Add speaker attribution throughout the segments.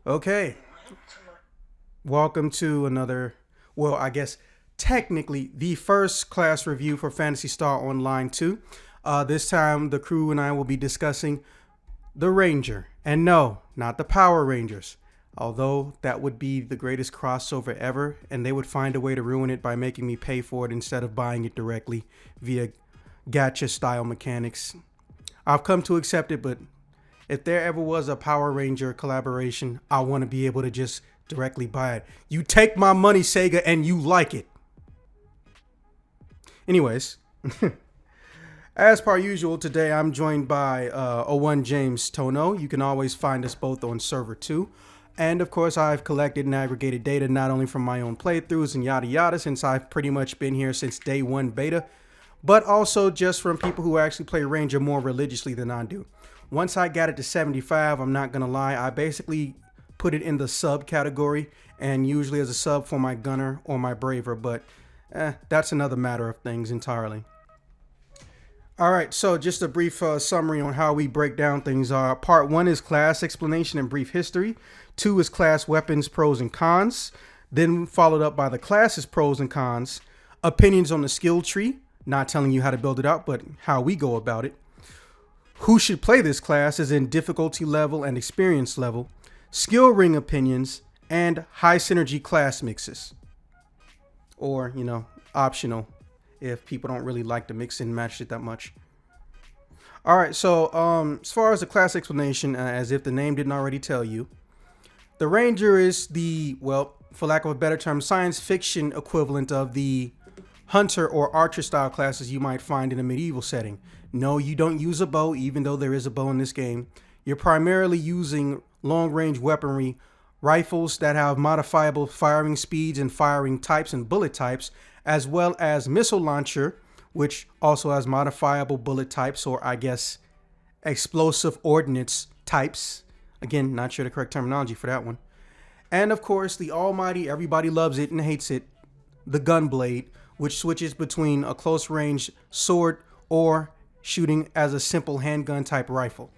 Speaker 1: Okay, welcome to another, well, I guess technically the first class review for Fantasy Star Online 2. This time, the crew and I will be discussing the Ranger. And no, not the Power Rangers. Although that would be the greatest crossover ever, and they would find a way to ruin it by making me pay for it instead of buying it directly via gacha style mechanics. I've come to accept it, but if there ever was a Power Ranger collaboration, I want to be able to just directly buy it. You take my money, Sega, and you like it. Anyways, as per usual, today I'm joined by O1 James Tohno. You can always find us both on server 2. And of course, I've collected and aggregated data not only from my own playthroughs and yada yada, since I've pretty much been here since day one beta, but also just from people who actually play Ranger more religiously than I do. Once I got it to 75, I'm not gonna lie, I basically put it in the sub category, and usually as a sub for my Gunner or my Braver, but that's another matter of things entirely. Alright, so just a brief summary on how we break down things. Part 1 is class explanation and brief history. 2 is class weapons, pros and cons. Then followed up by the classes, pros and cons. Opinions on the skill tree, not telling you how to build it out, but how we go about it. Who should play this class is in difficulty level and experience level. Skill ring opinions, and high synergy class mixes. Or, optional if people don't really like to mix and match it that much. All right, so as far as the class explanation, as if the name didn't already tell you, the Ranger is the, well, for lack of a better term, science fiction equivalent of the Hunter or Archer style classes you might find in a medieval setting. No, you don't use a bow, even though there is a bow in this game. You're primarily using long-range weaponry, rifles that have modifiable firing speeds and firing types and bullet types, as well as missile launcher, which also has modifiable bullet types, or I guess explosive ordnance types. Again, not sure the correct terminology for that one. And of course, the almighty, everybody loves it and hates it, the Gunblade, which switches between a close range sword or shooting as a simple handgun type rifle.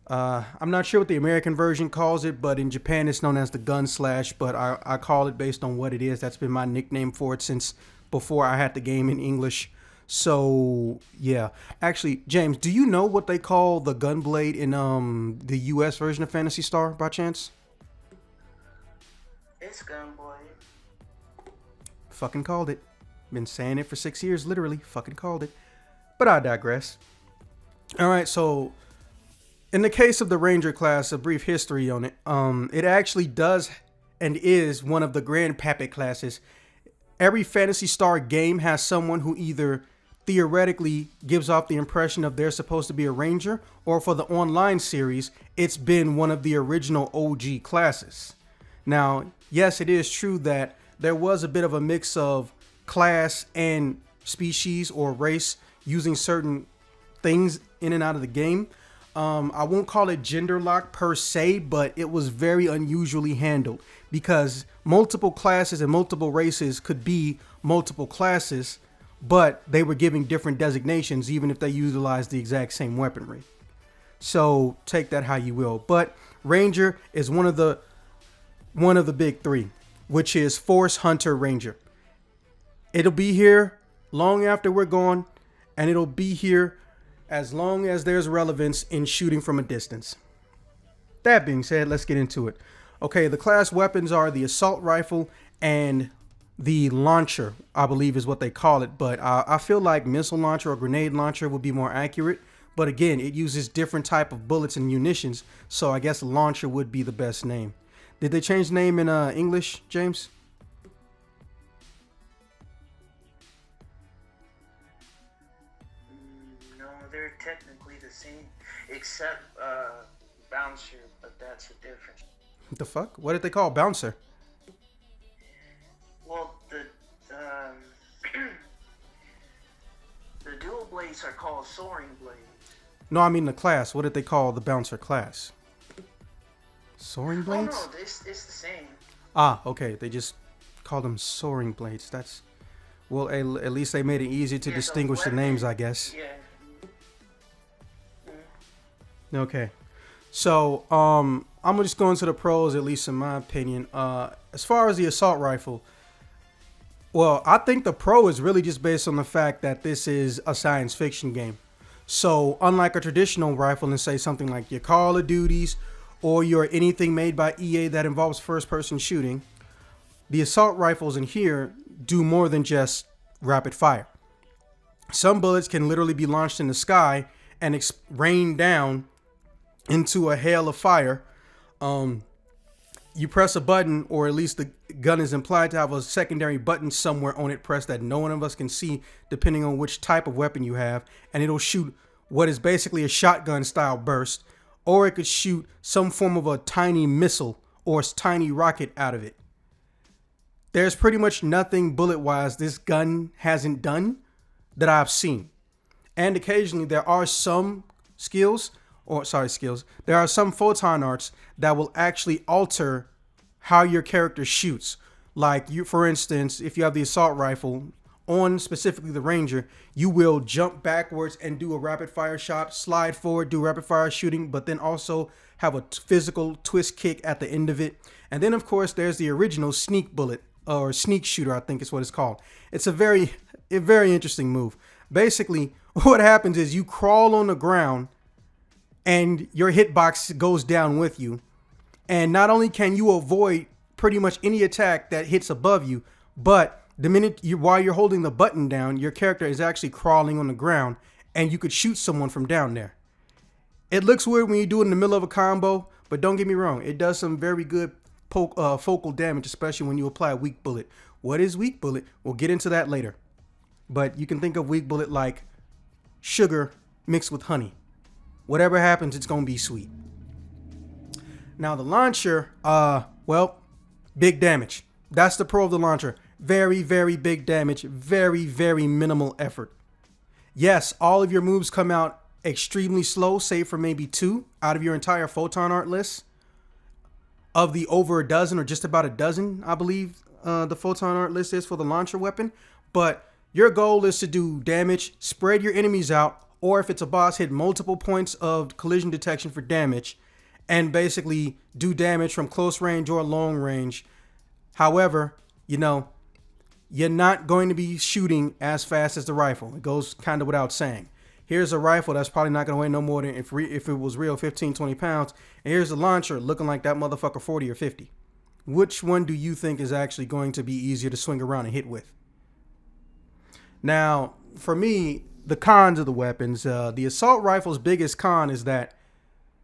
Speaker 1: I'm not sure what the American version calls it, but in Japan it's known as the Gun Slash, but I call it based on what it is. That's been my nickname for it since before I had the game in English. So, yeah. Actually, James, do you know what they call the Gunblade in the US version of Phantasy Star by chance?
Speaker 2: It's Gunblade.
Speaker 1: Fucking called it. Been saying it for 6 years, literally. Fucking called it. But I digress. Alright, so in the case of the Ranger class, a brief history on it. It actually does and is one of the grandpappy classes. Every Phantasy Star game has someone who either theoretically gives off the impression of they're supposed to be a Ranger, or for the online series, it's been one of the original OG classes. Now, yes, it is true that there was a bit of a mix of class and species or race using certain things in and out of the game. I won't call it gender lock per se, but it was very unusually handled because multiple classes and multiple races could be multiple classes, but they were giving different designations even if they utilized the exact same weaponry. So take that how you will. But Ranger is one of the big three, which is Force, Hunter, Ranger. It'll be here long after we're gone, and it'll be here as long as there's relevance in shooting from a distance. That being said, let's get into it. Okay, the class weapons are the assault rifle and the launcher, I believe is what they call it. But I feel like missile launcher or grenade launcher would be more accurate. But again, it uses different type of bullets and munitions, so I guess launcher would be the best name. Did they change the name in English, James?
Speaker 2: No, they're technically the same, except Bouncer, but that's a difference.
Speaker 1: What the fuck? What did they call Bouncer?
Speaker 2: Well, the dual blades are called soaring blades.
Speaker 1: No, I mean the class. What did they call the Bouncer class? Soaring blades?
Speaker 2: Oh no, it's the same.
Speaker 1: Ah, okay. They just call them soaring blades. That's, well, at least they made it easier to distinguish the names, I guess.
Speaker 2: Yeah.
Speaker 1: Okay. So, I'm just going to the pros, at least in my opinion. As far as the assault rifle, well, I think the pro is really just based on the fact that this is a science fiction game. So unlike a traditional rifle, and say something like your Call of Duties or your anything made by EA that involves first person shooting, the assault rifles in here do more than just rapid fire. Some bullets can literally be launched in the sky and rain down into a hail of fire. You press a button, or at least the gun is implied to have a secondary button somewhere on it pressed that no one of us can see, depending on which type of weapon you have, and it'll shoot what is basically a shotgun style burst, or it could shoot some form of a tiny missile or tiny rocket out of it. There's pretty much nothing bullet wise this gun hasn't done that I've seen. And occasionally there are some there are some photon arts that will actually alter how your character shoots. Like, you, for instance, if you have the assault rifle on specifically the Ranger, you will jump backwards and do a rapid fire shot, slide forward, do rapid fire shooting, but then also have a physical twist kick at the end of it. And then of course there's the original sneak bullet, or sneak shooter, I think is what it's called. It's a very interesting move. Basically, what happens is you crawl on the ground and your hitbox goes down with you. And not only can you avoid pretty much any attack that hits above you, but the minute while you're holding the button down, your character is actually crawling on the ground and you could shoot someone from down there. It looks weird when you do it in the middle of a combo, but don't get me wrong, it does some very good focal damage, especially when you apply a weak bullet. What is weak bullet? We'll get into that later. But you can think of weak bullet like sugar mixed with honey. Whatever happens, it's going to be sweet. Now the launcher, well, big damage. That's the pro of the launcher. Very, very big damage. Very, very minimal effort. Yes, all of your moves come out extremely slow, save for maybe 2 out of your entire photon art list. Of the over a dozen, or just about a dozen, I believe the photon art list is for the launcher weapon. But your goal is to do damage, spread your enemies out, or if it's a boss, hit multiple points of collision detection for damage, and basically do damage from close range or long range. However, you know, you're not going to be shooting as fast as the rifle. It goes kind of without saying. Here's a rifle that's probably not going to weigh no more than, if it was real, 15, 20 pounds. And here's a launcher looking like that motherfucker 40 or 50. Which one do you think is actually going to be easier to swing around and hit with? Now, for me, the cons of the weapons, the assault rifle's biggest con is that,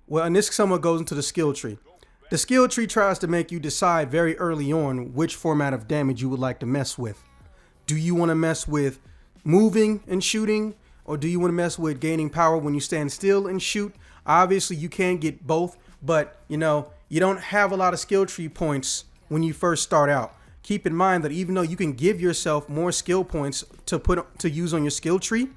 Speaker 1: well, and this somewhat goes into the skill tree. The skill tree tries to make you decide very early on which format of damage you would like to mess with. Do you want to mess with moving and shooting? Or do you want to mess with gaining power when you stand still and shoot? Obviously, you can get both, but you know, you don't have a lot of skill tree points when you first start out. Keep in mind that even though you can give yourself more skill points to use on your skill tree,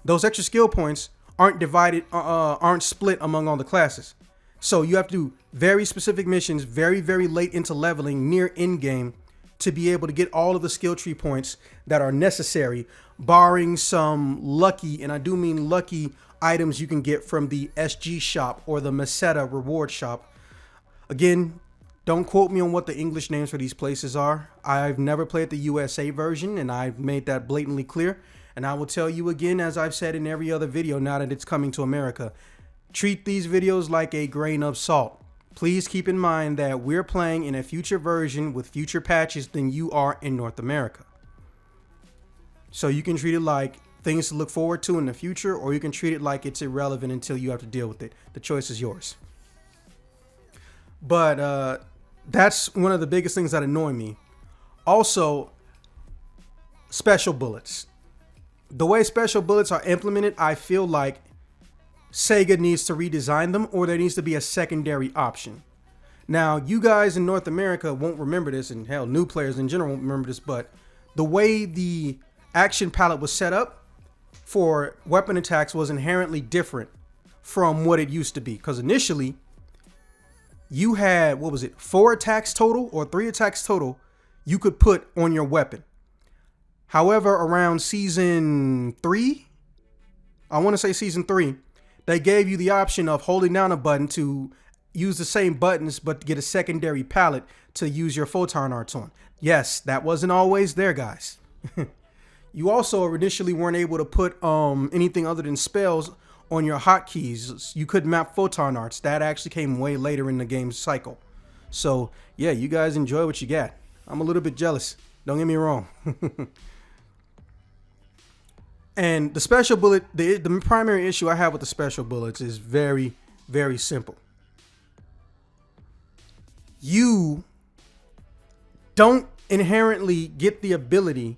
Speaker 1: those extra skill points aren't split among all the classes. So you have to do very specific missions very, very late into leveling near end game to be able to get all of the skill tree points that are necessary, barring some lucky, and I do mean lucky, items you can get from the SG shop or the Meseta reward shop. Again, don't quote me on what the English names for these places are. I've never played the USA version, and I've made that blatantly clear. And I will tell you again, as I've said in every other video now that it's coming to America, treat these videos like a grain of salt. Please keep in mind that we're playing in a future version with future patches than you are in North America. So you can treat it like things to look forward to in the future, or you can treat it like it's irrelevant until you have to deal with it. The choice is yours. But that's one of the biggest things that annoy me. Also, special bullets. The way special bullets are implemented, I feel like Sega needs to redesign them, or there needs to be a secondary option. Now, you guys in North America won't remember this, and hell, new players in general won't remember this, but the way the action palette was set up for weapon attacks was inherently different from what it used to be. Because initially, you had, 4 attacks total or 3 attacks total you could put on your weapon. However, around season 3, I want to say season 3, they gave you the option of holding down a button to use the same buttons, but get a secondary palette to use your photon arts on. Yes, that wasn't always there, guys. You also initially weren't able to put anything other than spells on your hotkeys. You couldn't map photon arts. That actually came way later in the game's cycle. So yeah, you guys enjoy what you got. I'm a little bit jealous. Don't get me wrong. And the special bullet, the primary issue I have with the special bullets is very, very simple. You don't inherently get the ability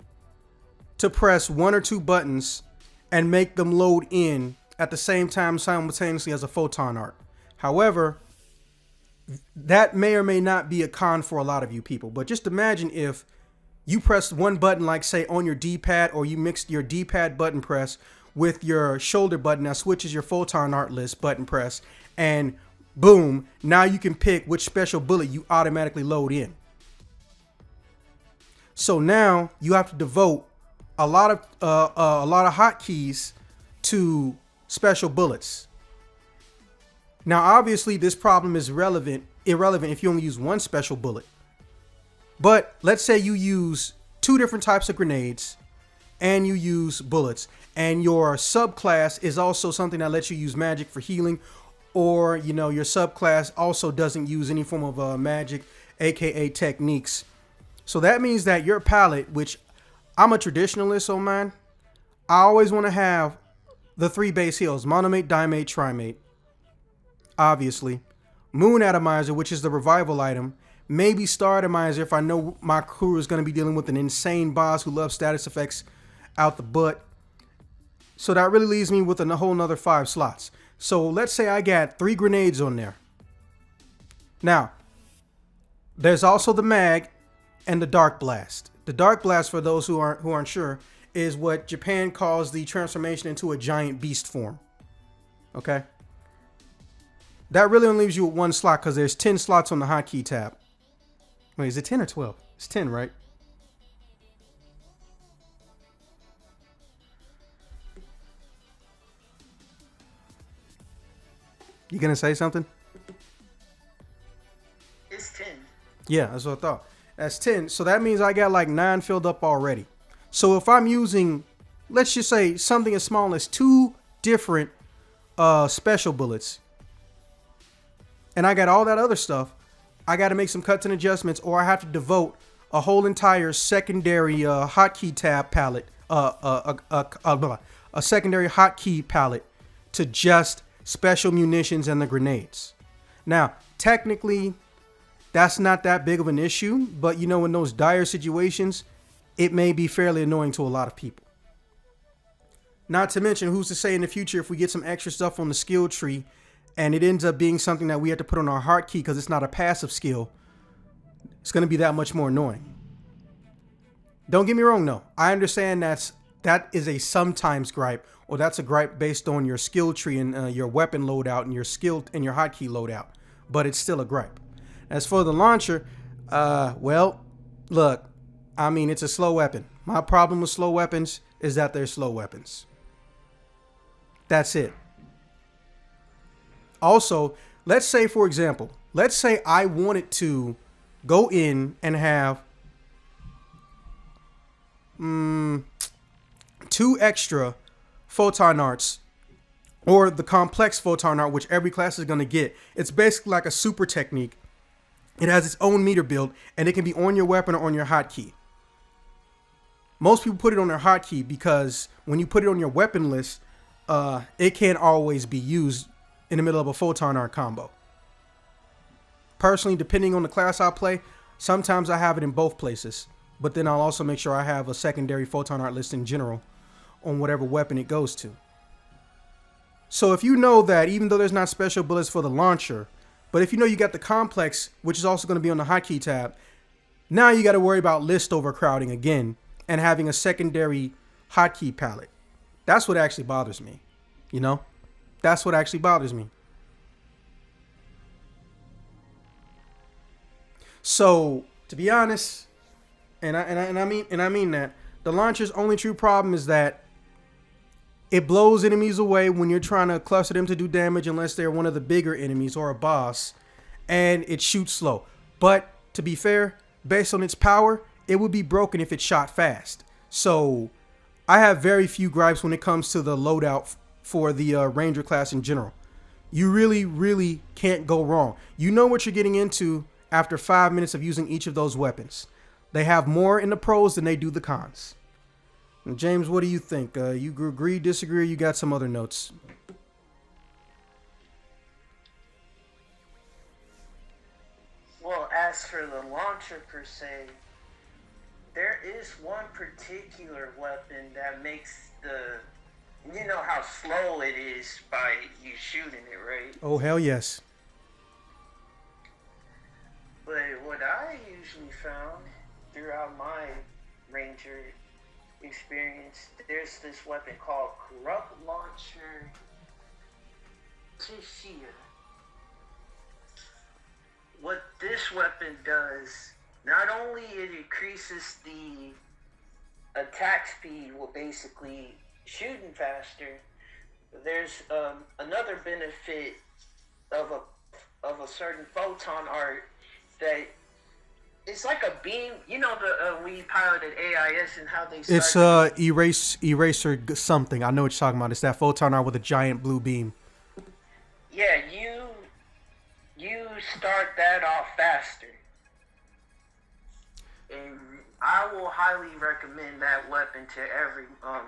Speaker 1: to press one or two buttons and make them load in at the same time simultaneously as a photon art. However, that may or may not be a con for a lot of you people. But just imagine if you pressed one button, like say on your D-pad, or you mixed your D-pad button press with your shoulder button that switches your photon art list button press, and boom, now you can pick which special bullet you automatically load in. So now you have to devote a lot of hotkeys to special bullets. Now, obviously, this problem is irrelevant if you only use one special bullet. But let's say you use two different types of grenades and you use bullets, and your subclass is also something that lets you use magic for healing, or your subclass also doesn't use any form of magic, aka techniques. So that means that your palette, which I'm a traditionalist on mine, I always want to have the 3 base heals: monomate, dimate, trimate. Obviously, Moon Atomizer, which is the revival item, maybe Star Atomizer if I know my crew is going to be dealing with an insane boss who loves status effects out the butt. So that really leaves me with a whole nother 5 slots. So let's say I got 3 grenades on there. Now, there's also the mag and the Dark Blast. The Dark Blast, for those who aren't sure, is what Japan calls the transformation into a giant beast form. Okay? That really only leaves you with 1 slot because there's 10 slots on the hotkey tab. Wait, is it 10 or 12? It's 10, right? You gonna say something?
Speaker 2: It's 10.
Speaker 1: Yeah, that's what I thought. That's 10. So that means I got like 9 filled up already. So if I'm using, let's just say, something as small as 2 different special bullets, and I got all that other stuff, I got to make some cuts and adjustments, or I have to devote a whole entire secondary hotkey tab palette, a secondary hotkey palette to just special munitions and the grenades. Now, technically, that's not that big of an issue, but in those dire situations, it may be fairly annoying to a lot of people. Not to mention, who's to say in the future if we get some extra stuff on the skill tree and it ends up being something that we have to put on our hotkey because it's not a passive skill, it's going to be that much more annoying. Don't get me wrong, though. I understand that is a sometimes gripe, or that's a gripe based on your skill tree and your weapon loadout and your skill and your hotkey loadout, but it's still a gripe. As for the launcher, well, look, I mean, it's a slow weapon. My problem with slow weapons is that they're slow weapons. That's it. Also, let's say, for example, let's say I wanted to go in and have 2 extra photon arts, or the complex photon art, which every class is going to get. It's basically like a super technique. It has its own meter build, and it can be on your weapon or on your hotkey. Most people put it on their hotkey because when you put it on your weapon list, it can't always be used in the middle of a photon art combo. Personally, depending on the class I play, sometimes I have it in both places, but then I'll also make sure I have a secondary photon art list in general on whatever weapon it goes to. So if you know that, even though there's not special bullets for the launcher, but if you know you got the complex, which is also going to be on the hotkey tab, now you got to worry about list overcrowding again and having a secondary hotkey palette. That's what actually bothers me. That's what actually bothers me. So, to be honest, and I mean that, the launcher's only true problem is that It blows enemies away when you're trying to cluster them to do damage unless they're one of the bigger enemies or a boss. And it shoots slow. But to be fair, based on its power, it would be broken if it shot fast. So I have very few gripes when it comes to the loadout for the Ranger class in general. You really, really can't go wrong. You know what you're getting into after 5 minutes of using each of those weapons. They have more in the pros than they do the cons. And James, what do you think? You agree, disagree, or you got some other notes?
Speaker 2: Well, as for the launcher per se, there is one particular weapon that makes you know how slow it is by you shooting it, right?
Speaker 1: Oh, hell yes.
Speaker 2: But what I usually found throughout my Ranger experience, there's this weapon called Corrupt Launcher Tishia. What this weapon does, not only it increases the attack speed with basically shooting faster, there's another benefit of a certain photon art that it's like a beam. You know we piloted AIS and how they started.
Speaker 1: It's eraser something. I know what you're talking about. It's that photon art with a giant blue beam.
Speaker 2: Yeah, you start that off faster. And I will highly recommend that weapon to everyone.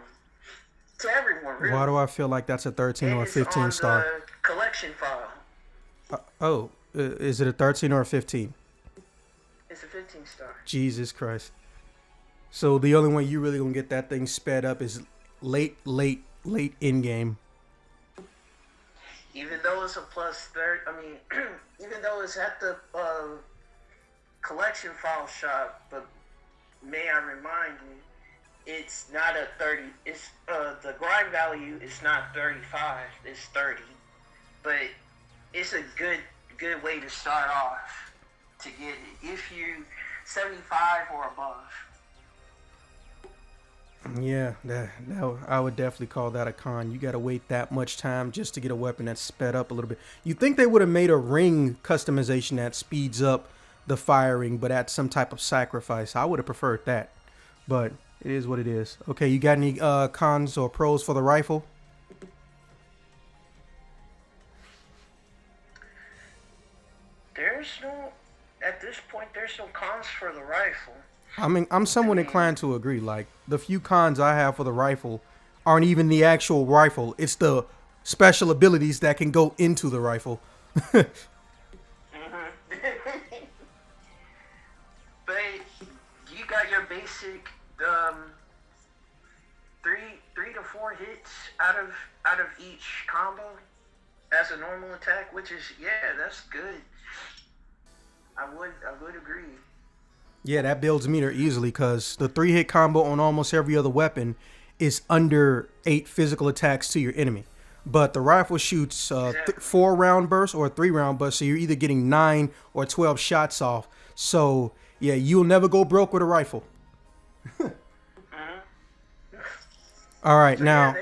Speaker 2: Really.
Speaker 1: Why do I feel like that's a 13 or a 15
Speaker 2: on
Speaker 1: star?
Speaker 2: The collection file.
Speaker 1: Is it a 13 or a 15?
Speaker 2: It's a 15 star.
Speaker 1: Jesus Christ. So the only way you really gonna get that thing sped up is late in game.
Speaker 2: Even though it's a plus 30, even though it's at the collection file shop, but may I remind you, it's not a 30. It's the grind value is not 35. It's 30, but it's a good way to start off to get it if you 75 or above.
Speaker 1: Yeah, that I would definitely call that a con. You got to wait that much time just to get a weapon that's sped up a little bit. You'd think they would have made a ring customization that speeds up the firing, but at some type of sacrifice. I would have preferred that, but it is what it is. Okay, you got any cons or pros for the rifle?
Speaker 2: At this point, there's no cons for the rifle.
Speaker 1: I mean, I'm somewhat inclined to agree. Like, the few cons I have for the rifle aren't even the actual rifle. It's the special abilities that can go into the rifle.
Speaker 2: But you got your basic three to four hits out of each combo as a normal attack, which is that's good. I would agree.
Speaker 1: Yeah, that builds meter easily because the 3-hit combo on almost every other weapon is under 8 physical attacks to your enemy. But the rifle shoots 4-round bursts or 3-round bursts, so you're either getting 9 or 12 shots off. So, yeah, you'll never go broke with a rifle. All right, so now,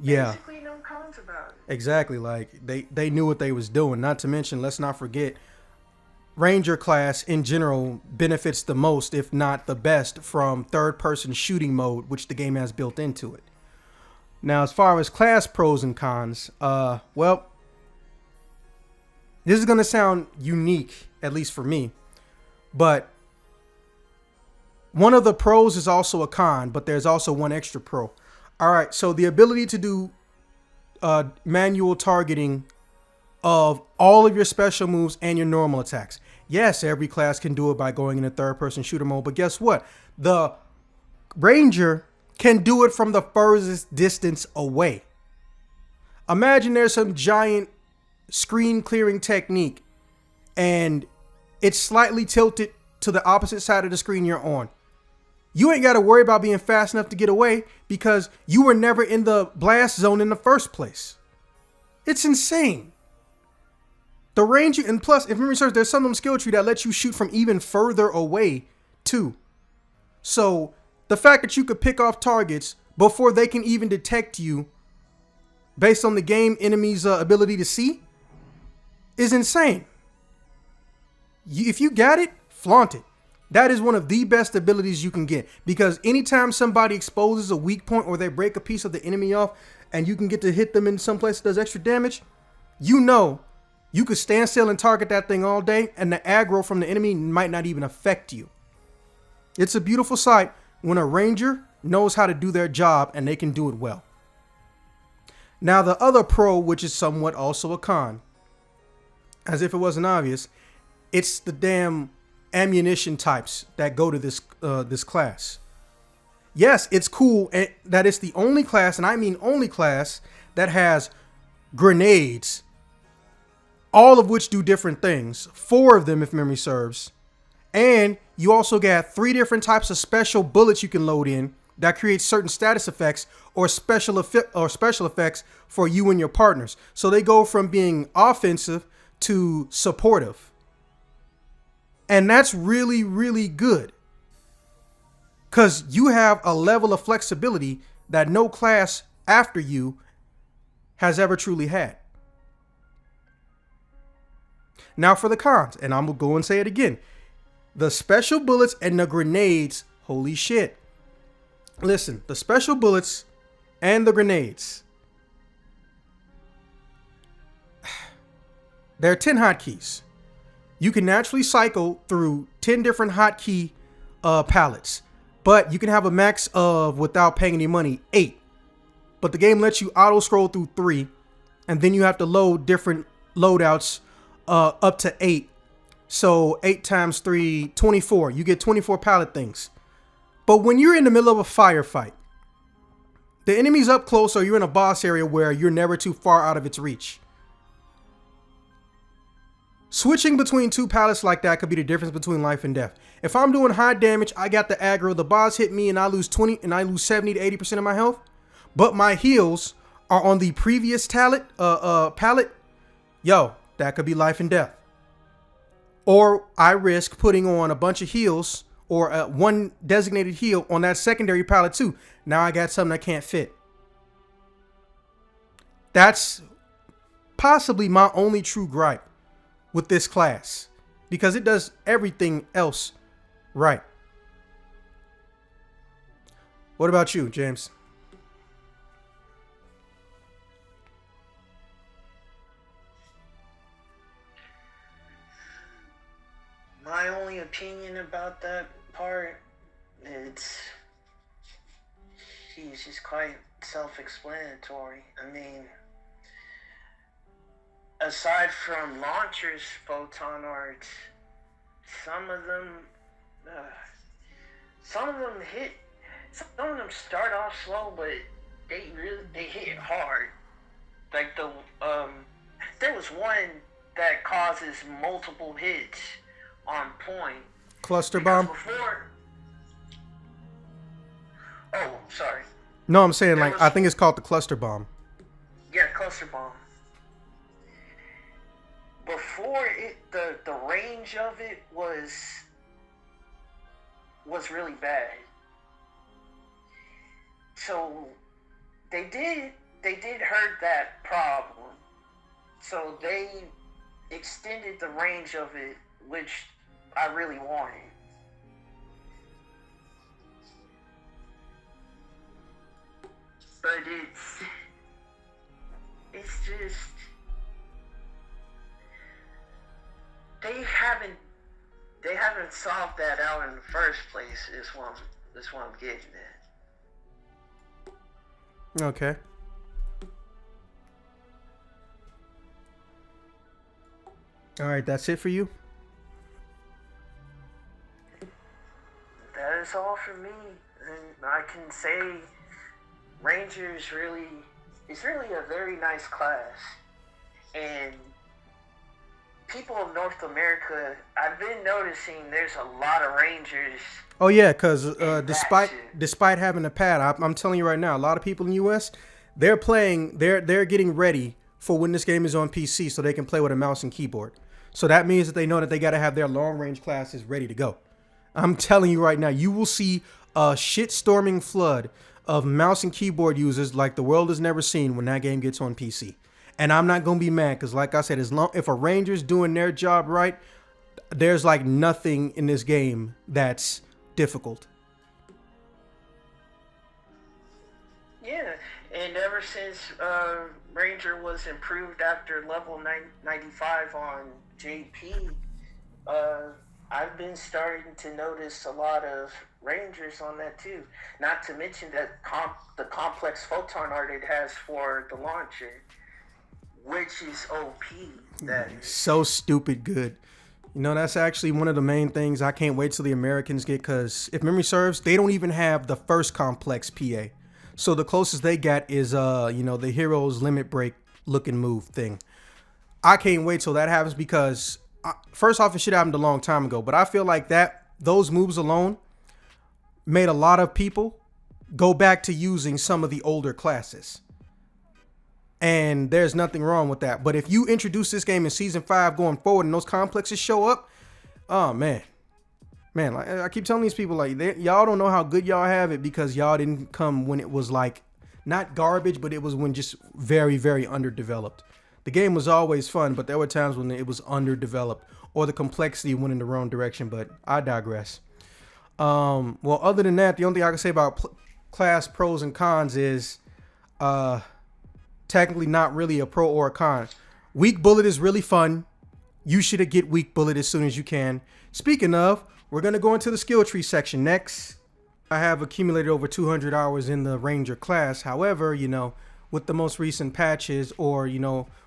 Speaker 2: basically no cons about it.
Speaker 1: Exactly, like they knew what they was doing. Not to mention, let's not forget, Ranger class in general benefits the most, if not the best, from third-person shooting mode, which the game has built into it. Now, as far as class pros and cons, well, this is going to sound unique, at least for me, but one of the pros is also a con, but there's also one extra pro. All right, so the ability to do manual targeting of all of your special moves and your normal attacks. Yes, every class can do it by going into third-person shooter mode, but guess what? The Ranger can do it from the furthest distance away. Imagine there's some giant screen clearing technique and it's slightly tilted to the opposite side of the screen you're on. You ain't got to worry about being fast enough to get away because you were never in the blast zone in the first place. It's insane. The Ranger, and plus, if memory serves, there's some skill tree that lets you shoot from even further away, too. So, the fact that you could pick off targets before they can even detect you based on the game enemy's ability to see is insane. If you got it, flaunt it. That is one of the best abilities you can get, because anytime somebody exposes a weak point or they break a piece of the enemy off and you can get to hit them in some place that does extra damage, you know you could stand still and target that thing all day and the aggro from the enemy might not even affect you. It's a beautiful sight when a ranger knows how to do their job and they can do it well. Now the other pro, which is somewhat also a con, as if it wasn't obvious, it's the damn ammunition types that go to this class. Yes, it's cool that it's the only class, and I mean only class, that has grenades, all of which do different things. 4 of them, if memory serves. And you also got 3 different types of special bullets you can load in that create certain status effects or special effects for you and your partners. So they go from being offensive to supportive. And that's really, really good, because you have a level of flexibility that no class after you has ever truly had. Now for the cons, and I'm going to go and say it again. The special bullets and the grenades, holy shit. Listen, the special bullets and the grenades, there are 10 hotkeys. You can naturally cycle through 10 different hotkey palettes, but you can have a max of, without paying any money, 8. But the game lets you auto scroll through 3, and then you have to load different loadouts up to 8. So 8 times 3, 24. You get 24 pallet things. But when you're in the middle of a firefight, the enemy's up close, or you're in a boss area where you're never too far out of its reach, switching between 2 pallets like that could be the difference between life and death. If I'm doing high damage, I got the aggro, the boss hit me and I lose 70 to 80% of my health, but my heals are on the previous pallet, yo, that could be life and death. Or I risk putting on a bunch of heals or one designated heal on that secondary pallet too. Now I got something that can't fit. That's possibly my only true gripe with this class, because it does everything else right. What about you, James?
Speaker 2: My only opinion about that part, it's just quite self-explanatory. I mean, aside from launchers, photon arts, some of them start off slow, but they hit hard. Like there was one that causes multiple hits on point.
Speaker 1: Cluster bomb?
Speaker 2: Oh, sorry.
Speaker 1: No, I'm saying, like, I think it's called the cluster bomb.
Speaker 2: Yeah, cluster bomb. Before it, the range of it was really bad. So they did hurt that problem. So they extended the range of it, which I really wanted. But it's just, they haven't solved that out in the first place. Is what I'm getting at.
Speaker 1: Okay. All right, that's it for you?
Speaker 2: That is all for me. And I can say Rangers it's really a very nice class. And people of North America, I've been noticing there's a lot of Rangers. Oh
Speaker 1: yeah, because despite having a pad, I'm telling you right now, a lot of people in the US, they're getting ready for when this game is on PC so they can play with a mouse and keyboard. So that means that they know that they got to have their long range classes ready to go. I'm telling you right now, you will see a shitstorming flood of mouse and keyboard users like the world has never seen when that game gets on PC. And I'm not gonna be mad because, like I said, if a ranger's doing their job right, there's like nothing in this game that's difficult.
Speaker 2: Yeah, and ever since Ranger was improved after level 95 on JP, I've been starting to notice a lot of Rangers on that too. Not to mention that the complex photon art it has for the launcher, which is OP. That is
Speaker 1: so stupid good. You know, that's actually one of the main things I can't wait till the Americans get, because if memory serves, they don't even have the first complex PA. So the closest they got is the Hero's Limit Break looking move thing. I can't wait till that happens because first off, it should have happened a long time ago, but I feel like those moves alone made a lot of people go back to using some of the older classes. And there's nothing wrong with that. But if you introduce this game in season 5 going forward and those complexes show up, oh man, like I keep telling these people, like y'all don't know how good y'all have it because y'all didn't come when it was like not garbage, but it was when just very, very underdeveloped. The game was always fun, but there were times when it was underdeveloped or the complexity went in the wrong direction. But I digress. Well, other than that, the only thing I can say about class pros and cons is technically not really a pro or a con. Weak bullet is really fun. You should get weak bullet as soon as you can. Speaking of, we're going to go into the skill tree section next. I have accumulated over 200 hours in the Ranger class. However, with the most recent patches or,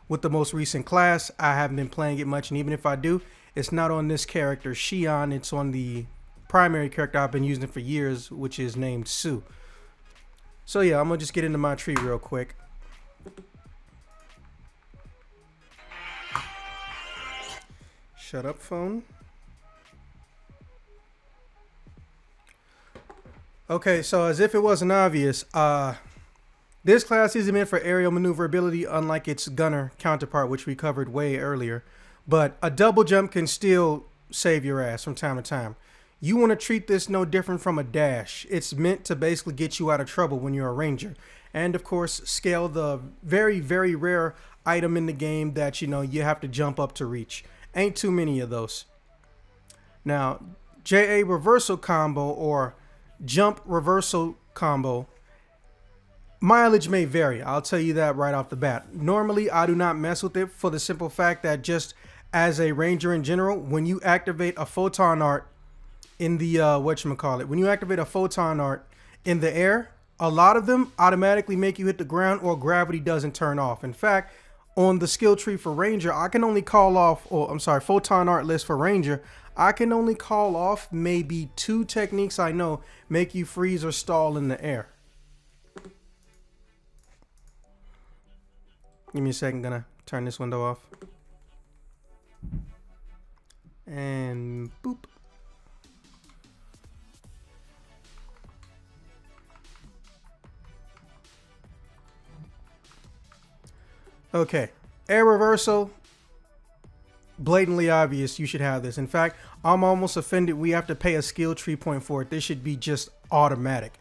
Speaker 1: with the most recent class, I haven't been playing it much. And even if I do, it's not on this character, Shion. It's on the primary character I've been using for years, which is named Sue. So yeah, I'm going to just get into my tree real quick. Shut up, phone. Okay, so as if it wasn't obvious, this class isn't meant for aerial maneuverability, unlike its gunner counterpart, which we covered way earlier. But a double jump can still save your ass from time to time. You want to treat this no different from a dash. It's meant to basically get you out of trouble when you're a ranger. And of course, scale the very, very rare item in the game that, you have to jump up to reach. Ain't too many of those. Now, JA reversal combo or jump reversal combo, mileage may vary. I'll tell you that right off the bat. Normally, I do not mess with it for the simple fact that just as a ranger in general, when you activate a photon art in the, when you activate a photon art in the air, a lot of them automatically make you hit the ground or gravity doesn't turn off. In fact, on the skill tree for Ranger, I can only call off, photon art list for Ranger, I can only call off maybe 2 techniques I know make you freeze or stall in the air. Give me a second, gonna turn this window off. And boop. Okay, air reversal, blatantly obvious you should have this. In fact, I'm almost offended we have to pay a skill tree point for it. This should be just automatic.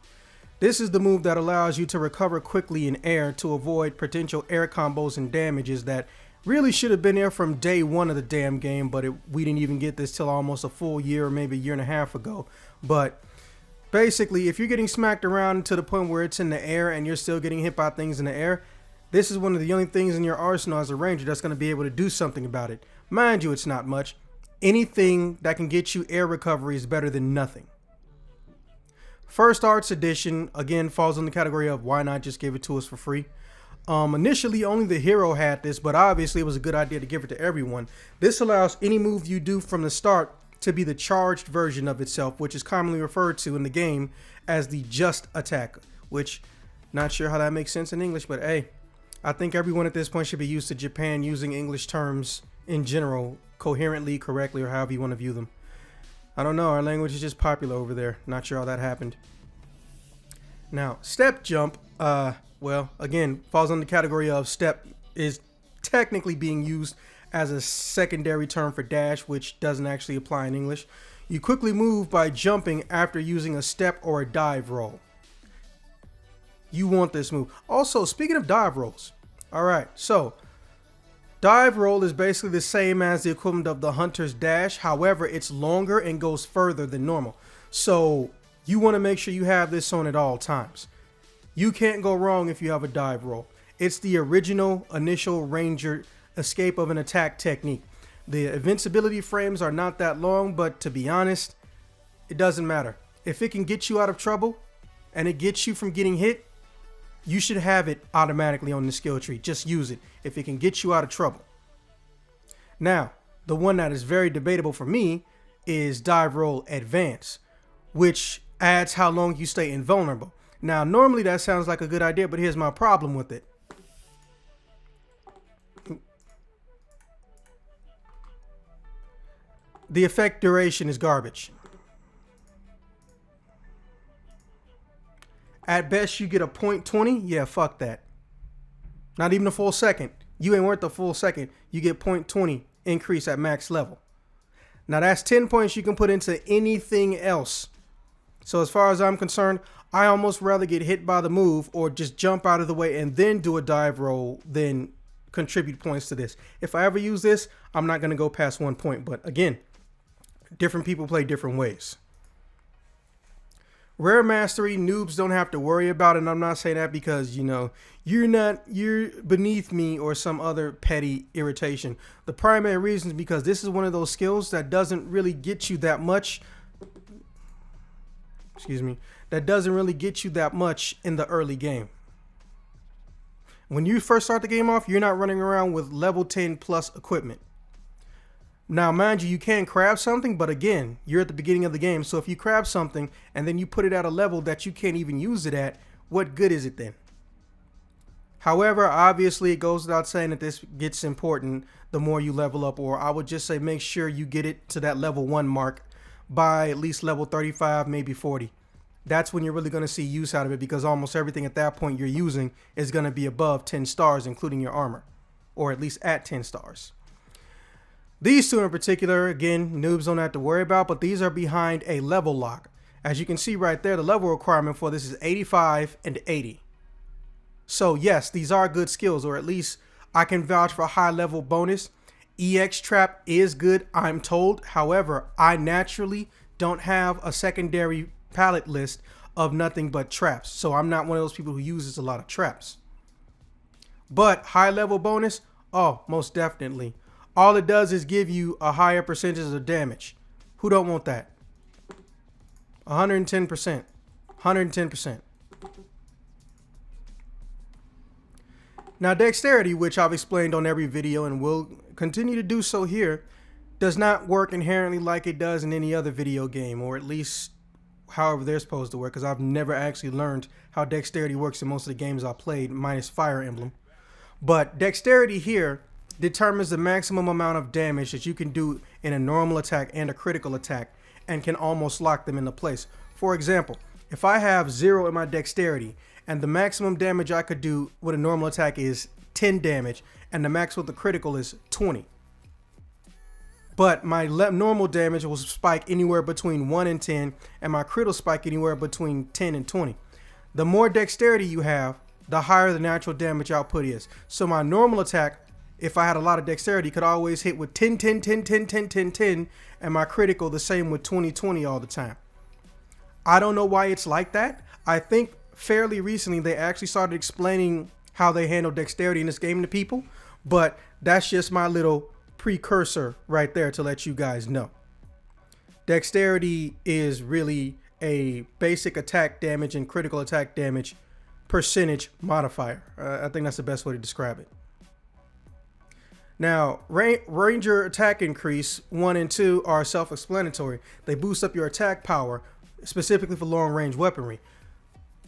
Speaker 1: This is the move that allows you to recover quickly in air to avoid potential air combos and damages that really should have been there from day one of the damn game, but we didn't even get this till almost a full year or maybe a year and a half ago. But basically, if you're getting smacked around to the point where it's in the air and you're still getting hit by things in the air, this is one of the only things in your arsenal as a ranger that's going to be able to do something about it. Mind you, it's not much. Anything that can get you air recovery is better than nothing. First Arts Edition, again, falls in the category of why not just give it to us for free. Initially, only the hero had this, but obviously it was a good idea to give it to everyone. This allows any move you do from the start to be the charged version of itself, which is commonly referred to in the game as the just attack, which, not sure how that makes sense in English, but hey, I think everyone at this point should be used to Japan using English terms in general, coherently, correctly, or however you want to view them. I don't know, our language is just popular over there. Not sure how that happened. Now, step jump, well, again, falls under the category of step is technically being used as a secondary term for dash, which doesn't actually apply in English. You quickly move by jumping after using a step or a dive roll. you want this move. Also, speaking of dive rolls, all right, so dive roll is basically the same as the equivalent of the hunter's dash. However, it's longer and goes further than normal. So you want to make sure you have this on at all times. You can't go wrong if you have a dive roll. It's the original initial ranger escape of an attack technique. The invincibility frames are not that long, but to be honest, it doesn't matter. If it can get you out of trouble and it gets you from getting hit, you should have it automatically on the skill tree. Just use it if it can get you out of trouble. Now, the one that is very debatable for me is dive roll advance, which adds how long you stay invulnerable. Now, normally that sounds like a good idea, but here's my problem with it. The effect duration is garbage. At best, you get a 0.20. Yeah, fuck that. Not even a full second. You ain't worth the full second. You get 0.20 increase at max level. Now, that's 10 points you can put into anything else. So as far as I'm concerned, I almost rather get hit by the move or just jump out of the way and then do a dive roll than contribute points to this. If I ever use this, I'm not going to go past 1 point. But again, different people play different ways. Rare mastery, noobs don't have to worry about it. And I'm not saying that because, you know, you're beneath me or some other petty irritation. The primary reason is because this is one of those skills that doesn't really get you that much. That doesn't really get you that much in the early game. When you first start the game off, you're not running around with level 10 plus equipment. Now, mind you, you can craft something, but again, you're at the beginning of the game. So if you craft something and then you put it at a level that you can't even use it at, what good is it then? However, obviously, it goes without saying that this gets important the more you level up, or I would just say make sure you get it to that level 1 mark by at least level 35, maybe 40. That's when you're really going to see use out of it, because almost everything at that point you're using is going to be above 10 stars, including your armor, or at least at 10 stars. These two in particular, again, noobs don't have to worry about, but these are behind a level lock. As you can see right there, the level requirement for this is 85 and 80. So yes, these are good skills, or at least I can vouch for a high level bonus. EX trap is good, I'm told. However, I naturally don't have a secondary palette list of nothing but traps. So I'm not one of those people who uses a lot of traps. But high level bonus, oh, most definitely. All it does is give you a higher percentage of damage. Who don't want that? 110%. 110%. Now, dexterity, which I've explained on every video and will continue to do so here, does not work inherently like it does in any other video game, or at least however they're supposed to work, because I've never actually learned how dexterity works in most of the games I've played, minus Fire Emblem. But dexterity here determines the maximum amount of damage that you can do in a normal attack and a critical attack, and can almost lock them into place. For example, if I have 0 in my dexterity and the maximum damage I could do with a normal attack is 10 damage and the max with the critical is 20, but my normal damage will spike anywhere between 1 and 10 and my critical spike anywhere between 10 and 20. The more dexterity you have, the higher the natural damage output is. So my normal attack, if I had a lot of dexterity, could always hit with 10, 10, 10, 10, 10, 10, 10, and my critical the same with 20, 20 all the time. I don't know why it's like that. I think fairly recently they actually started explaining how they handle dexterity in this game to people, but that's just my little precursor right there to let you guys know. Dexterity is really a basic attack damage and critical attack damage percentage modifier. I think that's the best way to describe it. Now, Ranger attack increase 1 and 2 are self-explanatory. They boost up your attack power, specifically for long-range weaponry.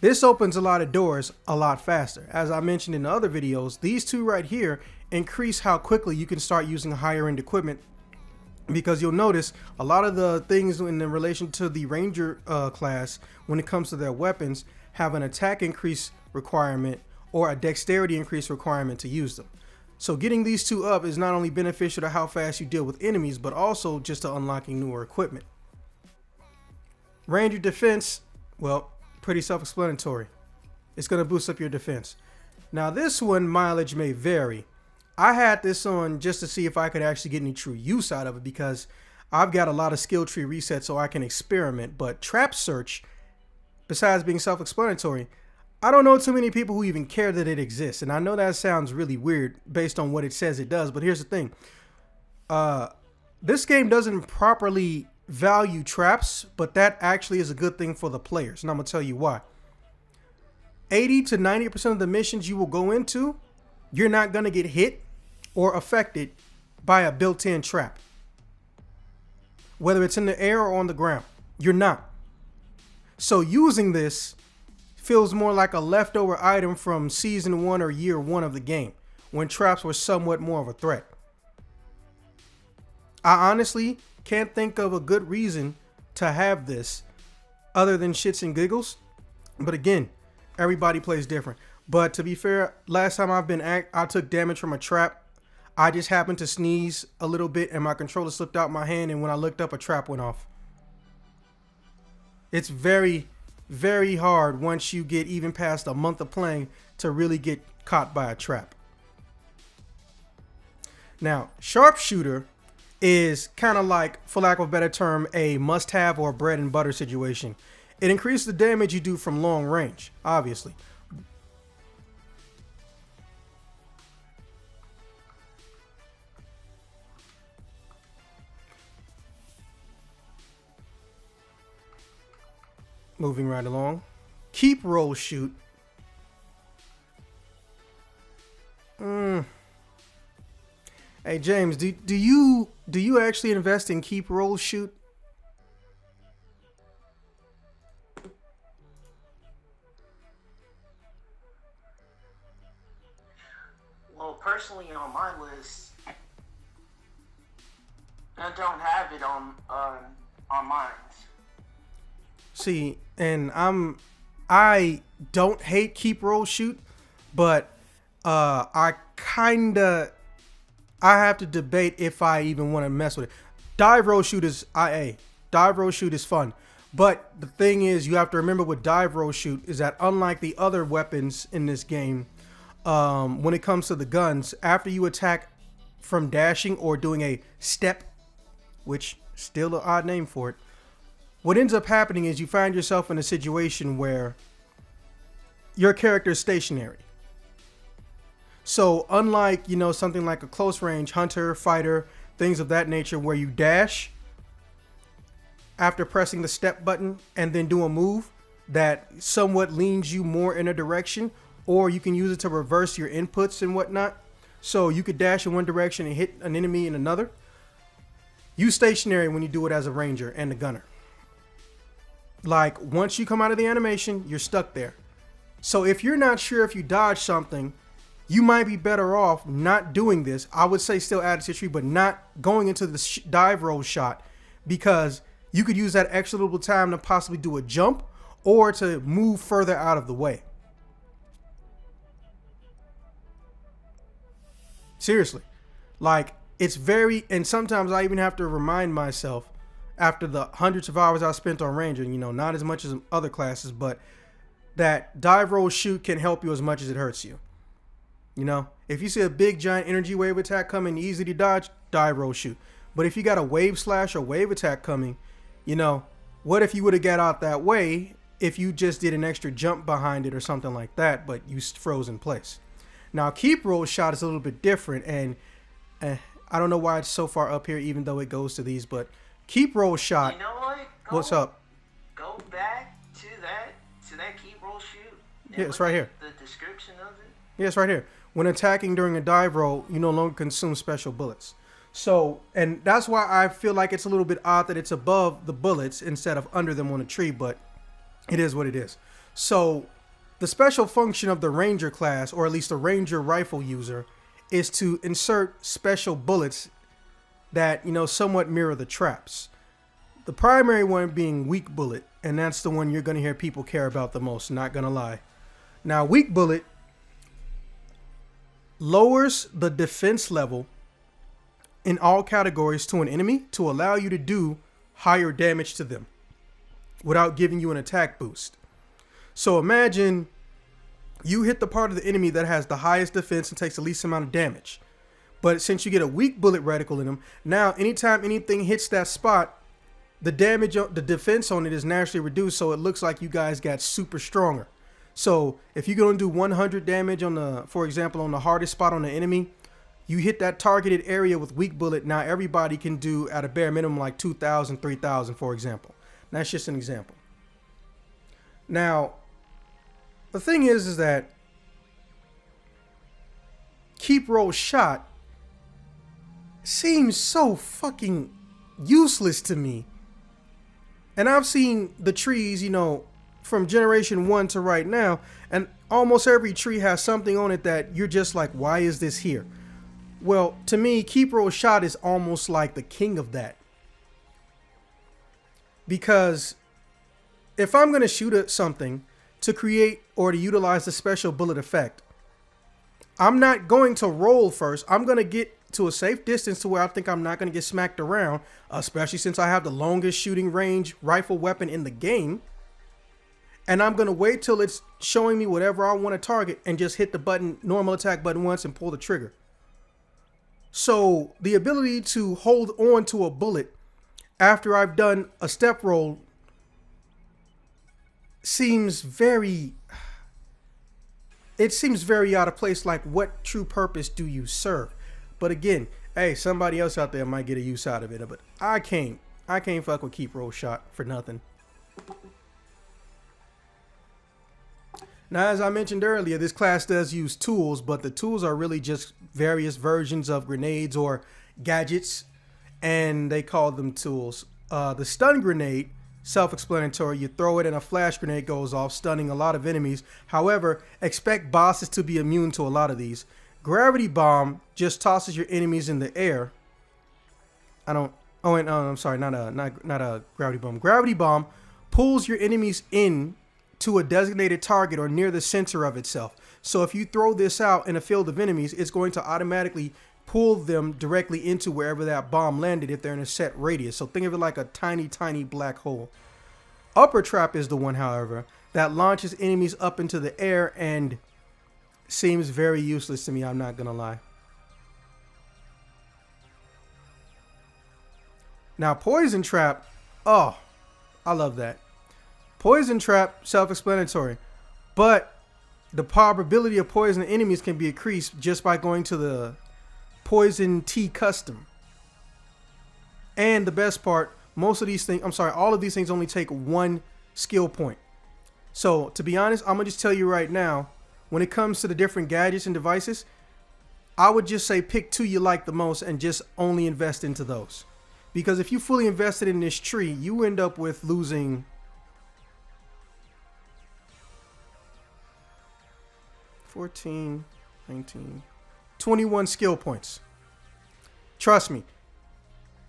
Speaker 1: This opens a lot of doors a lot faster. As I mentioned in the other videos, these two right here increase how quickly you can start using higher-end equipment, because you'll notice a lot of the things in relation to the Ranger class, when it comes to their weapons, have an attack increase requirement or a dexterity increase requirement to use them. So getting these two up is not only beneficial to how fast you deal with enemies, but also just to unlocking newer equipment. Ranger defense, well, pretty self-explanatory. It's going to boost up your defense. Now this one, mileage may vary. I had this on just to see if I could actually get any true use out of it because I've got a lot of skill tree resets so I can experiment. But trap search, besides being self-explanatory, I don't know too many people who even care that it exists. And I know that sounds really weird based on what it says it does, but here's the thing. This game doesn't properly value traps, but that actually is a good thing for the players. And I'm going to tell you why. 80 to 90% of the missions you will go into, you're not going to get hit or affected by a built-in trap. Whether it's in the air or on the ground, you're not. So using this feels more like a leftover item from season 1 or year 1 of the game, when traps were somewhat more of a threat. I honestly can't think of a good reason to have this other than shits and giggles. But again, everybody plays different. But to be fair, last time I took damage from a trap. I just happened to sneeze a little bit and my controller slipped out my hand, and when I looked up, a trap went off. It's very, very hard once you get even past a month of playing to really get caught by a trap. Now, Sharpshooter is kind of like, for lack of a better term, a must-have or bread and butter situation. It increases the damage you do from long range, obviously. Moving right along. Keep, roll, shoot. Hey James, do you actually invest in keep, roll, shoot?
Speaker 2: Well, personally on my list, I don't have it on mine.
Speaker 1: See, and I don't hate keep, roll, shoot, but I have to debate if I even want to mess with it. Dive, roll, shoot is IA. Dive, roll, shoot is fun. But the thing is, you have to remember with dive, roll, shoot is that unlike the other weapons in this game, when it comes to the guns, after you attack from dashing or doing a step, which still an odd name for it, what ends up happening is you find yourself in a situation where your character is stationary. So unlike, something like a close range hunter, fighter, things of that nature where you dash after pressing the step button and then do a move that somewhat leans you more in a direction, or you can use it to reverse your inputs and whatnot. So you could dash in one direction and hit an enemy in another. You stationary when you do it as a ranger and a gunner. Like, once you come out of the animation, you're stuck there. So if you're not sure if you dodge something, you might be better off not doing this. I would say still add it to your tree, but not going into the dive roll shot, because you could use that extra little time to possibly do a jump or to move further out of the way. Seriously. Like, it's very, and sometimes I even have to remind myself, after the hundreds of hours I spent on Ranger, not as much as other classes, but that dive, roll, shoot can help you as much as it hurts you. If you see a big giant energy wave attack coming, easy to dodge, dive, roll, shoot. But if you got a wave slash or wave attack coming, what if you would have got out that way if you just did an extra jump behind it or something like that, but you froze in place? Now, keep, roll, shot is a little bit different, and I don't know why it's so far up here, even though it goes to these, but keep, roll, shot.
Speaker 2: You know what?
Speaker 1: What's up?
Speaker 2: Go back to that keep, roll, shoot.
Speaker 1: Yeah, it's right here.
Speaker 2: The description of it.
Speaker 1: Yeah, it's right here. When attacking during a dive roll, you no longer consume special bullets. So, and that's why I feel like it's a little bit odd that it's above the bullets instead of under them on a tree, but it is what it is. So, the special function of the Ranger class, or at least the Ranger rifle user, is to insert special bullets that, somewhat mirror the traps. The primary one being weak bullet, and that's the one you're going to hear people care about the most, not going to lie. Now, weak bullet lowers the defense level in all categories to an enemy to allow you to do higher damage to them without giving you an attack boost. So imagine you hit the part of the enemy that has the highest defense and takes the least amount of damage. But since you get a weak bullet reticle in them, now anytime anything hits that spot, the damage, the defense on it is naturally reduced, so it looks like you guys got super stronger. So if you're going to do 100 damage on the, for example, on the hardest spot on the enemy, you hit that targeted area with weak bullet. Now everybody can do at a bare minimum like 2,000, 3,000, for example. That's just an example. Now, the thing is that keep roll shot seems so fucking useless to me. And I've seen the trees, you know, from generation 1 to right now, and almost every tree has something on it that you're just like, why is this here? Well, to me, keep roll shot is almost like the king of that. Because if I'm going to shoot at something to create or to utilize the special bullet effect, I'm not going to roll first. I'm going to get to a safe distance to where I think I'm not going to get smacked around, especially since I have the longest shooting range rifle weapon in the game. And I'm going to wait till it's showing me whatever I want to target and just hit the button, normal attack button once and pull the trigger. So the ability to hold on to a bullet after I've done a step roll seems very out of place. Like, what true purpose do you serve? But again, hey, somebody else out there might get a use out of it, but I can't fuck with keep roll shot for nothing. Now, as I mentioned earlier, this class does use tools, but the tools are really just various versions of grenades or gadgets, and they call them tools. The stun grenade, self-explanatory. You throw it and a flash grenade goes off, stunning a lot of enemies. However, expect bosses to be immune to a lot of these. Gravity bomb just tosses your enemies in the air. I'm sorry, not a gravity bomb. Gravity bomb pulls your enemies in to a designated target or near the center of itself. So if you throw this out in a field of enemies, it's going to automatically pull them directly into wherever that bomb landed if they're in a set radius. So think of it like a tiny, tiny black hole. Upper trap is the one, however, that launches enemies up into the air and seems very useless to me, I'm not gonna lie. Now, poison trap, oh, I love that. Poison trap, self-explanatory, but the probability of poisoning enemies can be increased just by going to the poison T custom. And the best part, all of these things only take one skill point. So to be honest, I'm gonna just tell you right now, when it comes to the different gadgets and devices, I would just say pick two you like the most and just only invest into those. Because if you fully invested in this tree, you end up with losing 14, 19, 21 skill points. Trust me,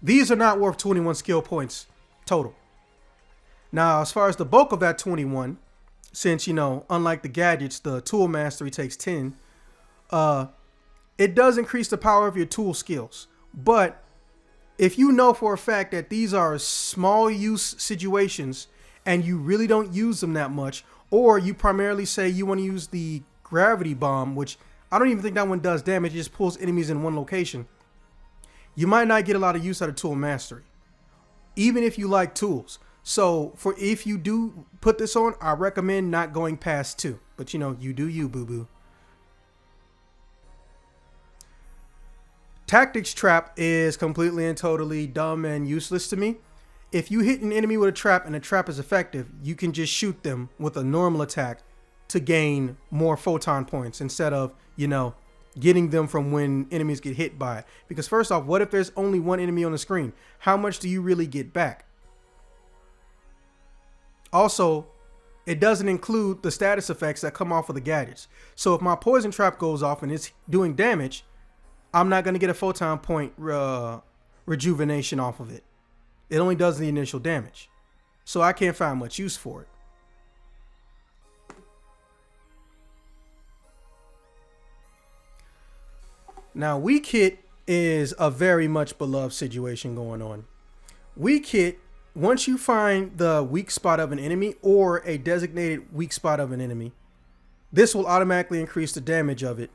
Speaker 1: these are not worth 21 skill points total. Now, as far as the bulk of that 21, since, you know, unlike the gadgets, the tool mastery takes 10, it does increase the power of your tool skills. But if you know for a fact that these are small use situations and you really don't use them that much, or you primarily say you want to use the gravity bomb, which I don't even think that one does damage, it just pulls enemies in one location, you might not get a lot of use out of tool mastery, even if you like tools. So if you do put this on, I recommend not going past 2. But you know, you do you, boo-boo. Tactics trap is completely and totally dumb and useless to me. If you hit an enemy with a trap and the trap is effective, you can just shoot them with a normal attack to gain more photon points instead of, you know, getting them from when enemies get hit by it. Because first off, what if there's only one enemy on the screen? How much do you really get back? Also, it doesn't include the status effects that come off of the gadgets. So if my poison trap goes off and it's doing damage, I'm not going to get a photon point rejuvenation off of it. It only does the initial damage. So I can't find much use for it. Now, weak hit is a very much beloved situation going on. Weak hit, once you find the weak spot of an enemy or a designated weak spot of an enemy, this will automatically increase the damage of it.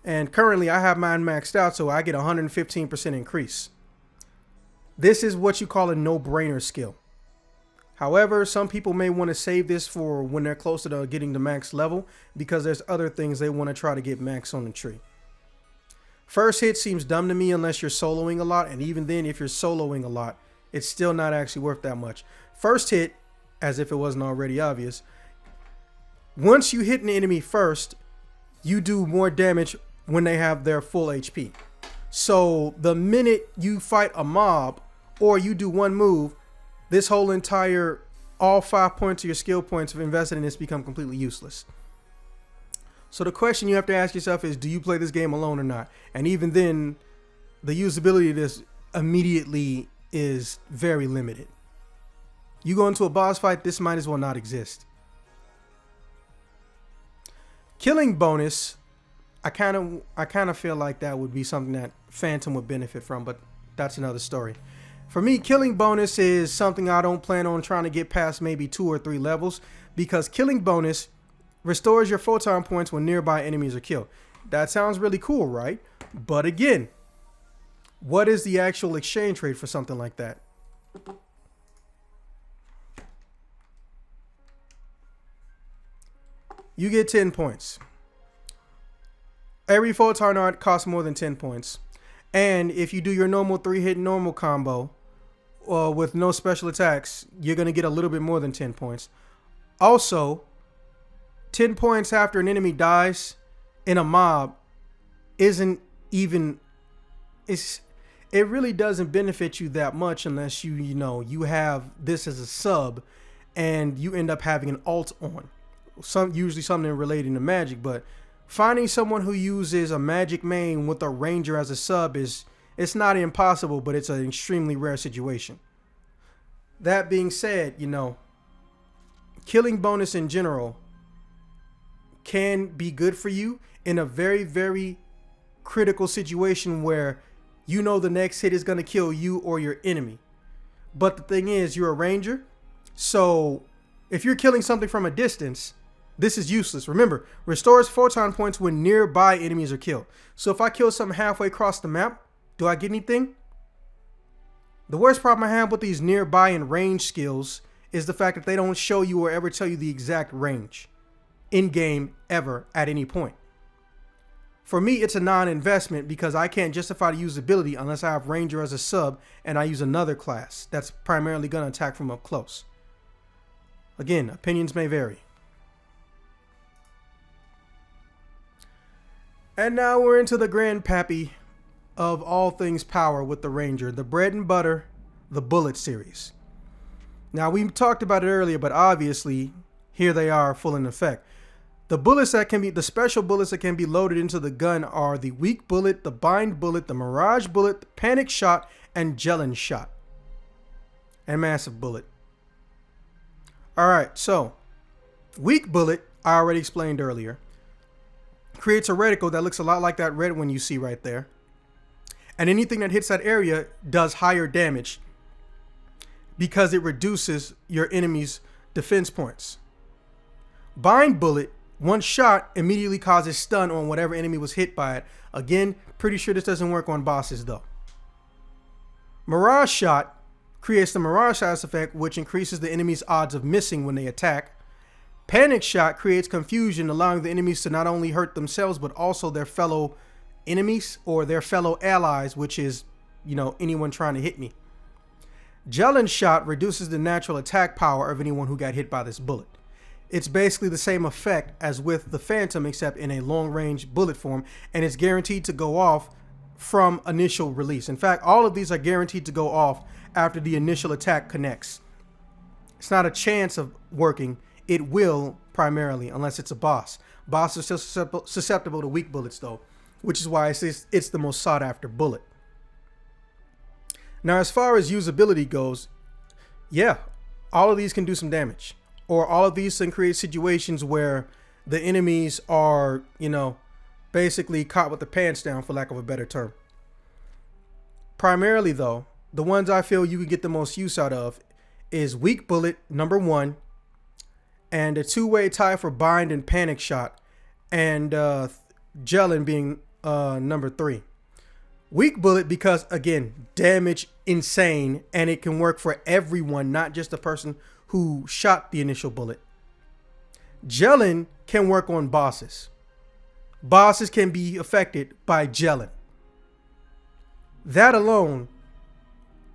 Speaker 1: And currently I have mine maxed out, so I get 115% increase. This is what you call a no-brainer skill. However, some people may want to save this for when they're closer to getting the max level, because there's other things they want to try to get max on the tree. First hit seems dumb to me unless you're soloing a lot, and even then, if you're soloing a lot, it's still not actually worth that much. First hit, as if it wasn't already obvious, once you hit an enemy first, you do more damage when they have their full HP. So the minute you fight a mob or you do one move, this whole entire, all 5 points of your skill points of invested in this become completely useless. So the question you have to ask yourself is, do you play this game alone or not? And even then, the usability of this immediately is very limited. You go into a boss fight, this might as well not exist. Killing bonus, I kind of feel like that would be something that Phantom would benefit from, but that's another story. For me, killing bonus is something I don't plan on trying to get past maybe 2 or 3 levels, because killing bonus restores your photon points when nearby enemies are killed. That sounds really cool, right? But again, what is the actual exchange rate for something like that? You get 10 points. Every photon art costs more than 10 points. And if you do your normal 3-hit normal combo with no special attacks, you're going to get a little bit more than 10 points. Also, 10 points after an enemy dies in a mob isn't even, it really doesn't benefit you that much unless you have this as a sub and you end up having an alt on. Usually something relating to magic, but finding someone who uses a magic main with a ranger as a sub it's not impossible, but it's an extremely rare situation. That being said, killing bonus in general can be good for you in a very, very critical situation where the next hit is going to kill you or your enemy. But the thing is, you're a ranger, so if you're killing something from a distance, this is useless. Remember, restores photon points when nearby enemies are killed. So if I kill something halfway across the map, do I get anything? The worst problem I have with these nearby and range skills is the fact that they don't show you or ever tell you the exact range in-game ever at any point. For me, it's a non-investment because I can't justify the usability unless I have Ranger as a sub and I use another class that's primarily going to attack from up close. Again, opinions may vary. And now we're into the grandpappy of all things power with the Ranger, the bread and butter, the bullet series. Now, we talked about it earlier, but obviously here they are full in effect. The bullets that can be, the special bullets that can be loaded into the gun are the weak bullet, the bind bullet, the mirage bullet, the panic shot, and gelin shot. And massive bullet. Alright, so weak bullet, I already explained earlier, creates a reticle that looks a lot like that red one you see right there. And anything that hits that area does higher damage because it reduces your enemy's defense points. Bind bullet, one shot immediately causes stun on whatever enemy was hit by it. Again, pretty sure this doesn't work on bosses though. Mirage shot creates the mirage status effect, which increases the enemy's odds of missing when they attack. Panic shot creates confusion, allowing the enemies to not only hurt themselves, but also their fellow enemies or their fellow allies, which is, anyone trying to hit me. Gelin shot reduces the natural attack power of anyone who got hit by this bullet. It's basically the same effect as with the Phantom, except in a long-range bullet form, and it's guaranteed to go off from initial release. In fact, all of these are guaranteed to go off after the initial attack connects. It's not a chance of working. It will primarily, unless it's a boss. Boss are still susceptible to weak bullets though, which is why it's the most sought after bullet. Now, as far as usability goes, yeah, all of these can do some damage. Or all of these can create situations where the enemies are, basically caught with the pants down, for lack of a better term. Primarily though, the ones I feel you can get the most use out of is weak bullet, number 1, and a two-way tie for bind and panic shot, and gelling being number 3. Weak bullet because, again, damage insane, and it can work for everyone, not just the person who shot the initial bullet. Gelling can work on bosses. Bosses can be affected by gelling. That alone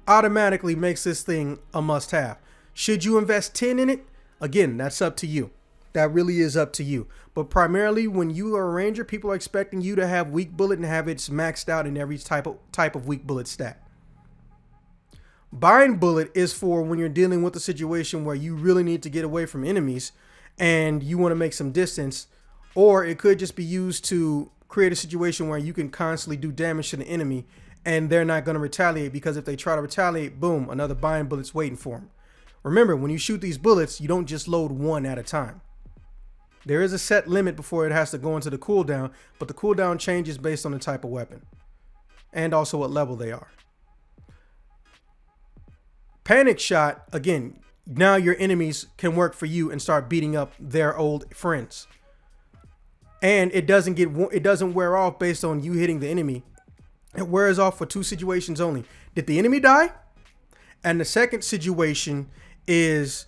Speaker 1: automatically makes this thing a must-have. Should you invest 10 in it? Again, that's up to you. That really is up to you. But primarily, when you are a ranger, people are expecting you to have weak bullet and have it maxed out in every type of weak bullet stat. Bind bullet is for when you're dealing with a situation where you really need to get away from enemies and you want to make some distance, or it could just be used to create a situation where you can constantly do damage to the enemy and they're not going to retaliate, because if they try to retaliate, boom, another bind bullet's waiting for them. Remember, when you shoot these bullets, you don't just load one at a time. There is a set limit before it has to go into the cooldown, but the cooldown changes based on the type of weapon and also what level they are. Panic shot, again, now your enemies can work for you and start beating up their old friends. And it doesn't wear off based on you hitting the enemy. It wears off for 2 situations only. Did the enemy die? And the second situation is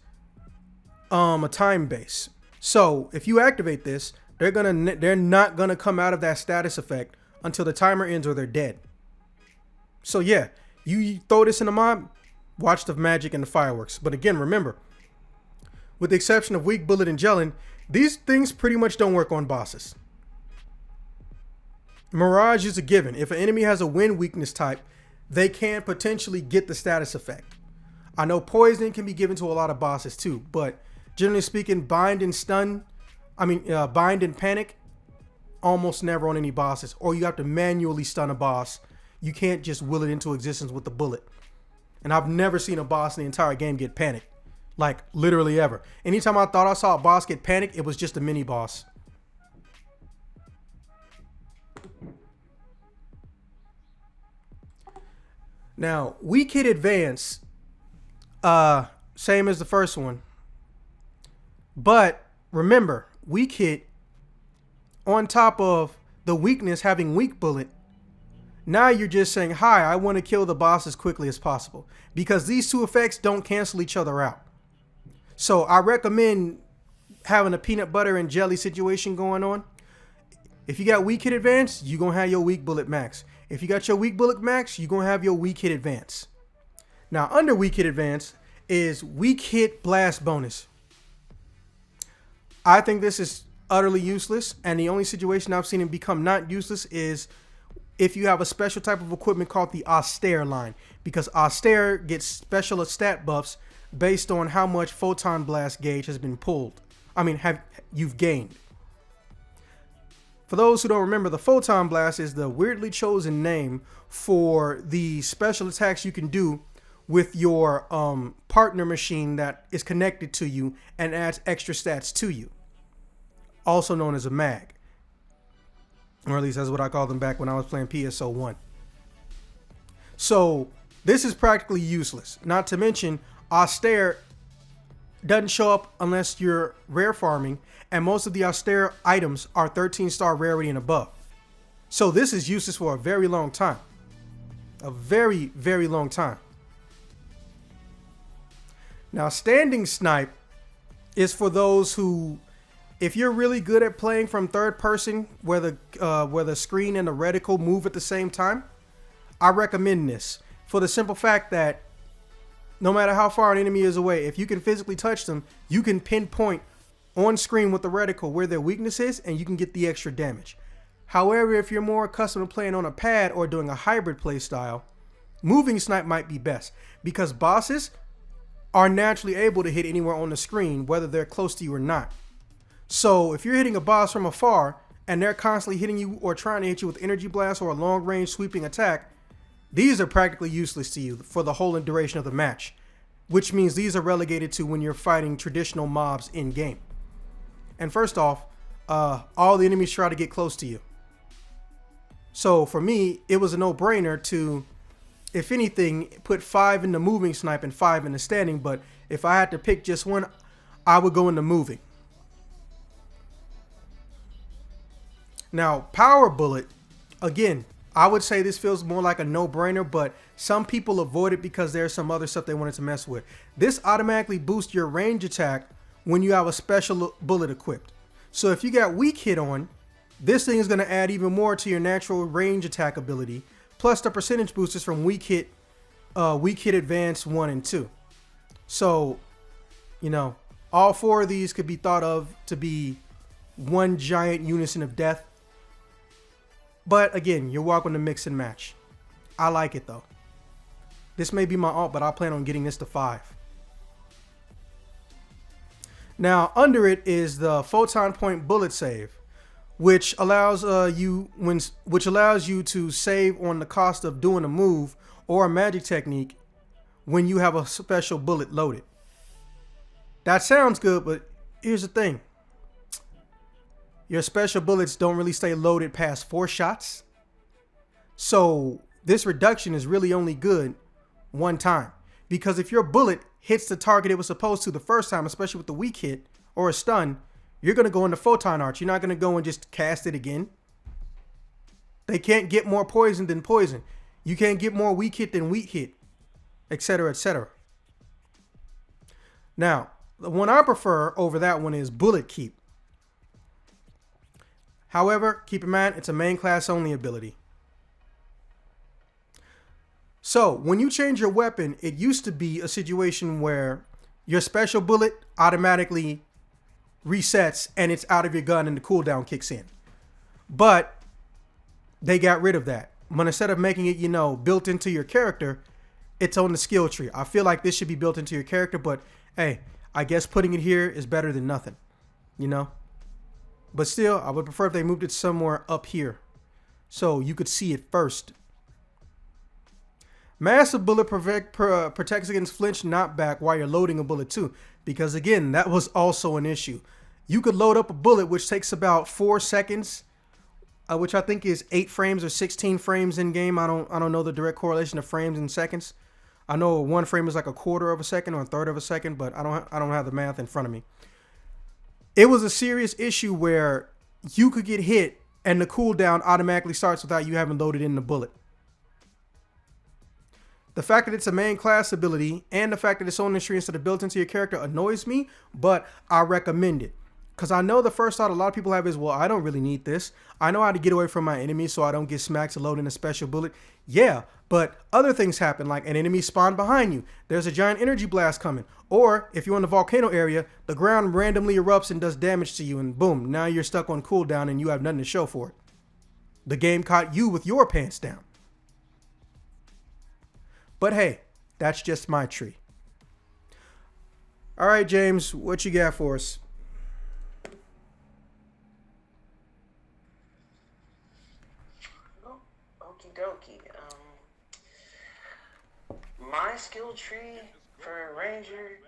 Speaker 1: a time base. So if you activate this, they're not gonna come out of that status effect until the timer ends or they're dead. So yeah, you throw this in a mob, watch the magic and the fireworks. But again, remember, with the exception of weak bullet and gelling, these things pretty much don't work on bosses. Mirage is a given. If an enemy has a wind weakness type, they can potentially get the status effect. I know poison can be given to a lot of bosses too, but generally speaking, bind and panic, almost never on any bosses, or you have to manually stun a boss. You can't just will it into existence with the bullet. And I've never seen a boss in the entire game get panicked. Like, literally ever. Anytime I thought I saw a boss get panicked, it was just a mini boss. Now, weak hit advance, same as the first one. But remember, weak hit, on top of the weakness having weak bullet, now you're just saying, hi, I want to kill the boss as quickly as possible. Because these two effects don't cancel each other out. So I recommend having a peanut butter and jelly situation going on. If you got weak hit advance, you're going to have your weak bullet max. If you got your weak bullet max, you're going to have your weak hit advance. Now, under weak hit advance is weak hit blast bonus. I think this is utterly useless, and the only situation I've seen it become not useless is if you have a special type of equipment called the Austere line, because Austere gets special stat buffs based on how much photon blast gauge has been pulled. You've gained. For those who don't remember, the photon blast is the weirdly chosen name for the special attacks you can do with your partner machine that is connected to you and adds extra stats to you, also known as a mag, or at least that's what I called them back when I was playing PSO1. So this is practically useless. Not to mention, Austere doesn't show up unless you're rare farming, and most of the Austere items are 13-star rarity and above. So this is useless for a very long time. A very, very long time. Now, standing snipe is for those who, if you're really good at playing from third person, where the screen and the reticle move at the same time, I recommend this for the simple fact that no matter how far an enemy is away, if you can physically touch them, you can pinpoint on screen with the reticle where their weakness is, and you can get the extra damage. However, if you're more accustomed to playing on a pad or doing a hybrid play style, moving snipe might be best, because bosses are naturally able to hit anywhere on the screen, whether they're close to you or not. So if you're hitting a boss from afar and they're constantly hitting you or trying to hit you with energy blast or a long range sweeping attack, these are practically useless to you for the whole duration of the match, which means these are relegated to when you're fighting traditional mobs in game. And first off, all the enemies try to get close to you. So for me, it was a no-brainer to, if anything, put 5 in the moving snipe and 5 in the standing. But if I had to pick just one, I would go into moving. Now, power bullet, again, I would say this feels more like a no-brainer, but some people avoid it because there's some other stuff they wanted to mess with. This automatically boosts your range attack when you have a special bullet equipped. So if you got weak hit on, this thing is going to add even more to your natural range attack ability, plus the percentage boosters from weak hit advanced 1 and 2. So, you know, all 4 of these could be thought of to be one giant unison of death. But again, you're welcome to mix and match. I like it though. This may be my alt, but I plan on getting this to 5. Now, under it is the photon point bullet save, which allows you to save on the cost of doing a move or a magic technique when you have a special bullet loaded. That sounds good, but here's the thing. Your special bullets don't really stay loaded past 4 shots. So this reduction is really only good one time. Because if your bullet hits the target it was supposed to the first time, especially with the weak hit or a stun, you're going to go into photon arch. You're not going to go and just cast it again. They can't get more poison than poison. You can't get more weak hit than weak hit, etc., etc. Now, the one I prefer over that one is bullet keep. However, keep in mind, it's a main class only ability. So, when you change your weapon, it used to be a situation where your special bullet automatically resets and it's out of your gun and the cooldown kicks in. But they got rid of that. But instead of making it, you know, built into your character, it's on the skill tree. I feel like this should be built into your character, but hey, I guess putting it here is better than nothing, you know? But still, I would prefer if they moved it somewhere up here so you could see it first. Massive bullet protects against flinch knockback while you're loading a bullet too, because again, that was also an issue. You could load up a bullet which takes about 4 seconds, which I think is 8 frames or 16 frames in game. I don't know the direct correlation of frames and seconds. I know 1 frame is like a quarter of a second or a third of a second, but I don't have the math in front of me. It was a serious issue where you could get hit and the cooldown automatically starts without you having loaded in the bullet. The fact that it's a main class ability and the fact that it's on the tree instead of built into your character annoys me, but I recommend it. Because I know the first thought a lot of people have is, well, I don't really need this. I know how to get away from my enemies so I don't get smacked to load in a special bullet. Yeah, but other things happen, like an enemy spawned behind you. There's a giant energy blast coming. Or if you're in the volcano area, the ground randomly erupts and does damage to you and boom, now you're stuck on cooldown and you have nothing to show for it. The game caught you with your pants down. But hey, that's just my tree. All right, James, what you got for us?
Speaker 2: Okie dokie. My skill tree for Ranger.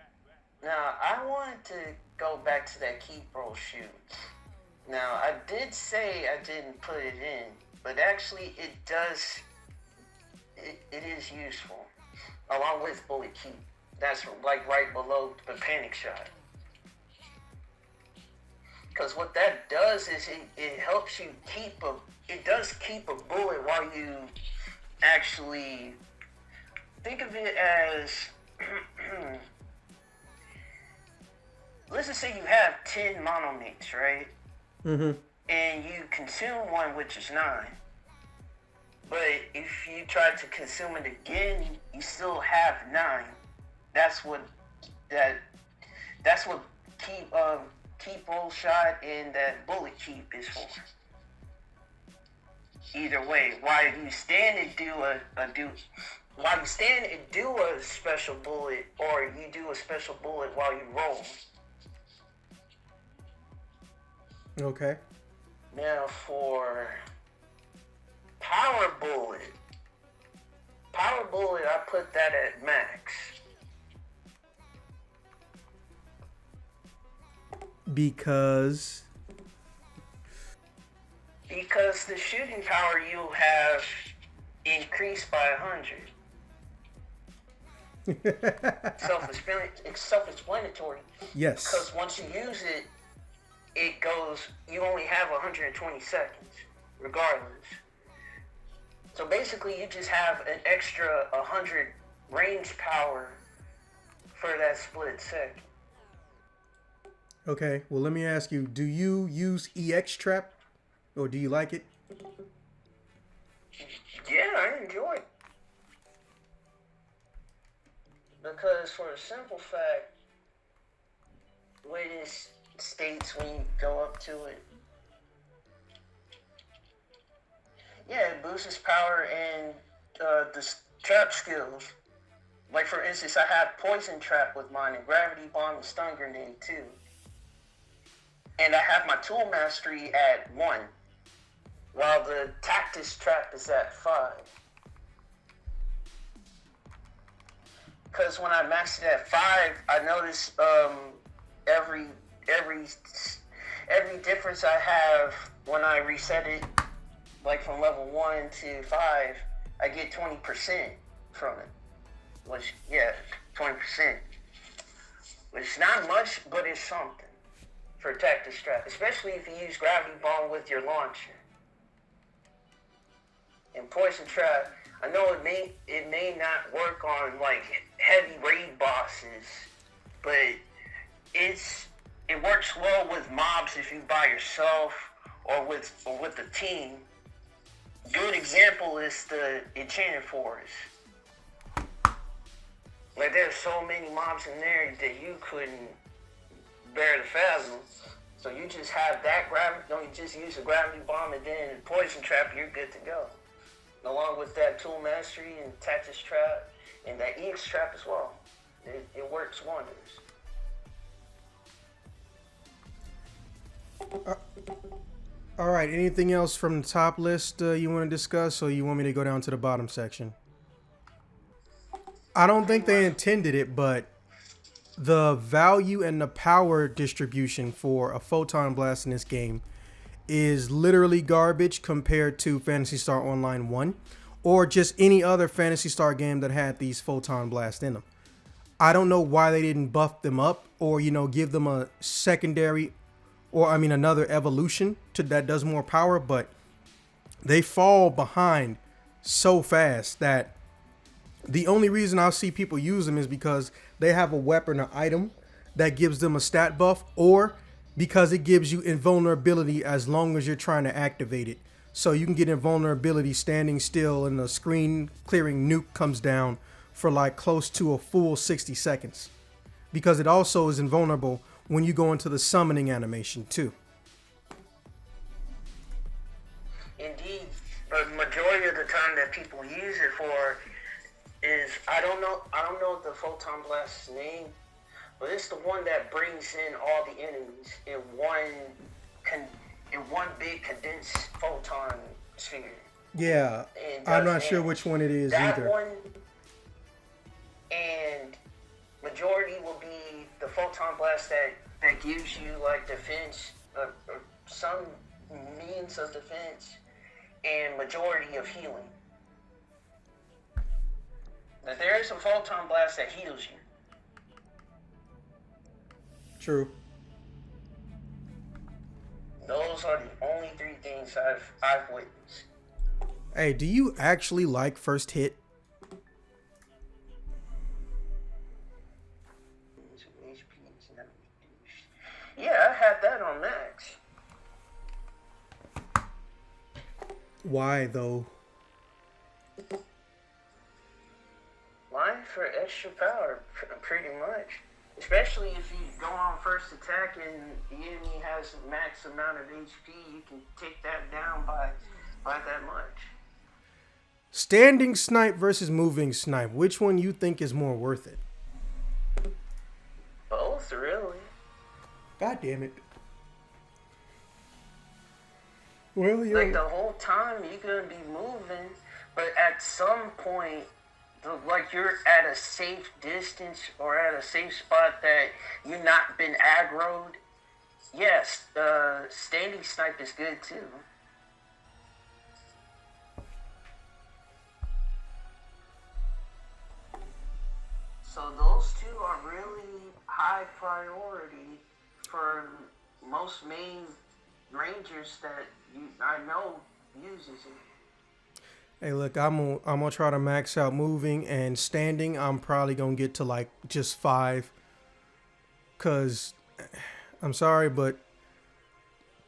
Speaker 2: Now, I wanted to go back to that keep roll shoot. Now, I did say I didn't put it in, but actually it does. It is useful, along with bullet keep. That's like right below the panic shot. Because what that does is it helps you keep it does keep a bullet while you actually think of it as, let's just say you have 10 monomates, right? Mm-hmm. And you consume 1, which is 9. But if you try to consume it again, you still have 9. That's what keep roll shot and that bullet keep is for. Either way, while you stand and do a special bullet, or you do a special bullet while you roll.
Speaker 1: Okay.
Speaker 2: Now for power bullet, I put that at max.
Speaker 1: Because
Speaker 2: the shooting power you have increased by 100. It's self-explanatory.
Speaker 1: Yes.
Speaker 2: Because once you use it, it goes. You only have 120 seconds, regardless. So basically, you just have an extra 100 range power for that split second.
Speaker 1: Okay, well, let me ask you, do you use EX trap or do you like it?
Speaker 2: Yeah, I enjoy it. Because for a simple fact, the way this states when you go up to it, yeah, it boosts its power and the trap skills. Like for instance, I have poison trap with mine and gravity bomb and stun grenade too. And I have my tool mastery at 1, while the tactics trap is at 5. Because when I maxed it at 5, I noticed every difference I have when I reset it, like from level 1 to 5, I get 20% from it. Which, yeah, 20%. Which is not much, but it's something for tactic strap, especially if you use gravity bomb with your launcher. And poison trap, I know it may not work on like heavy raid bosses, but it works well with mobs if you by yourself or with the team. Good example is the Enchanted Forest. Like there's so many mobs in there that you couldn't bear to fathom. So you just have that gravity, you just use a gravity bomb and then poison trap, you're good to go. Along with that tool mastery and tactics trap and that EX trap as well. It works wonders.
Speaker 1: All right, anything else from the top list you want to discuss, or you want me to go down to the bottom section? I don't think they intended it, but the value and the power distribution for a photon blast in this game is literally garbage compared to Phantasy Star Online 1 or just any other Phantasy Star game that had these photon blasts in them. I don't know why they didn't buff them up or, give them a secondary or, another evolution that does more power, but they fall behind so fast that the only reason I'll see people use them is because they have a weapon or item that gives them a stat buff, or because it gives you invulnerability as long as you're trying to activate it. So you can get invulnerability standing still and the screen clearing nuke comes down for like close to a full 60 seconds. Because it also is invulnerable when you go into the summoning animation too.
Speaker 2: Indeed, but majority of the time that people use it for is I don't know the photon blast's name, but it's the one that brings in all the enemies in one big condensed photon sphere.
Speaker 1: Yeah, I'm not sure which one it is
Speaker 2: that
Speaker 1: either.
Speaker 2: That one and majority will be the photon blast that gives you like defense or some means of defense and majority of healing. Now, there is a photon blast that heals you.
Speaker 1: True.
Speaker 2: Those are the only 3 things I've witnessed.
Speaker 1: Hey, do you actually like First Hit?
Speaker 2: Yeah, I had that on max.
Speaker 1: Why though?
Speaker 2: Why? For extra power, pretty much. Especially if you go on first attack and the enemy has max amount of HP, you can take that down by that much.
Speaker 1: Standing snipe versus moving snipe. Which one you think is more worth it?
Speaker 2: Both, really.
Speaker 1: God damn it. Well,
Speaker 2: yeah. Like the whole time you're gonna be moving, but at some point, like you're at a safe distance or at a safe spot that you've not been aggroed. Yes, standing snipe is good too. So those two are really high priority for most main rangers that I know uses it.
Speaker 1: Hey, look, I'm gonna try to max out moving and standing. I'm probably gonna get to like just 5, cause I'm sorry, but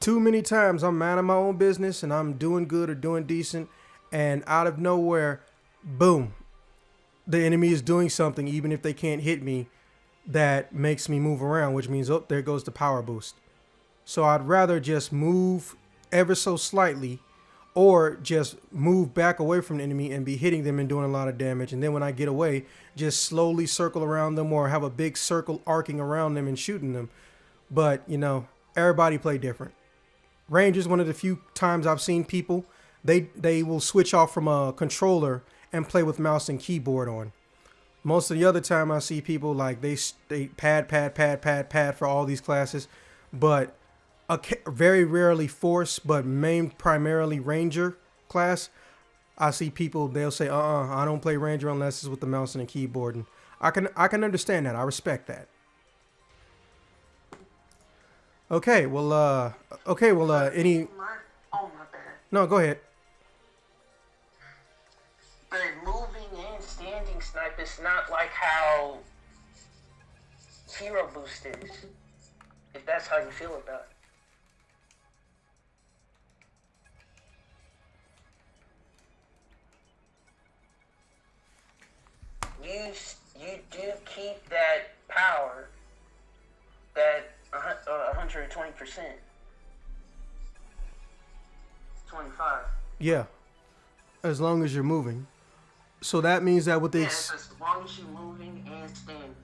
Speaker 1: too many times I'm minding my own business and I'm doing good or doing decent, and out of nowhere, boom, the enemy is doing something, even if they can't hit me, that makes me move around, which means, oh, there goes the power boost. So I'd rather just move ever so slightly, or just move back away from the enemy and be hitting them and doing a lot of damage. And then when I get away, just slowly circle around them or have a big circle arcing around them and shooting them. But, everybody play different. Range is one of the few times I've seen people, they will switch off from a controller and play with mouse and keyboard on. Most of the other time I see people like they pad for all these classes, but very rarely force, but primarily ranger class. I see people, they'll say, I don't play ranger unless it's with the mouse and the keyboard. And I can understand that. I respect that. Okay, well, any...
Speaker 2: Oh, my bad.
Speaker 1: No, go ahead.
Speaker 2: But moving and standing snipe is not like how hero boost is, if that's how you feel about it. You do keep that power, that 120%. 25.
Speaker 1: Yeah, as long as you're moving. So that means that with the...
Speaker 2: Yes, as long as you're moving and standing.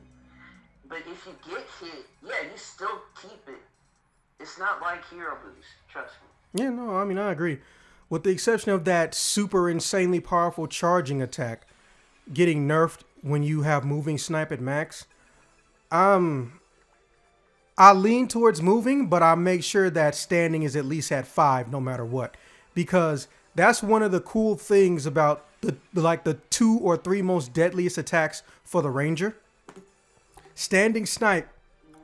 Speaker 2: But if you get hit, yeah, you still keep it. It's not like hero boost, trust me.
Speaker 1: Yeah, no, I mean, I agree. With the exception of that super insanely powerful charging attack getting nerfed when you have moving snipe at max, I lean towards moving, but I make sure that standing is at least at 5 no matter what. Because that's one of the cool things about the 2 or 3 most deadliest attacks for the ranger. Standing snipe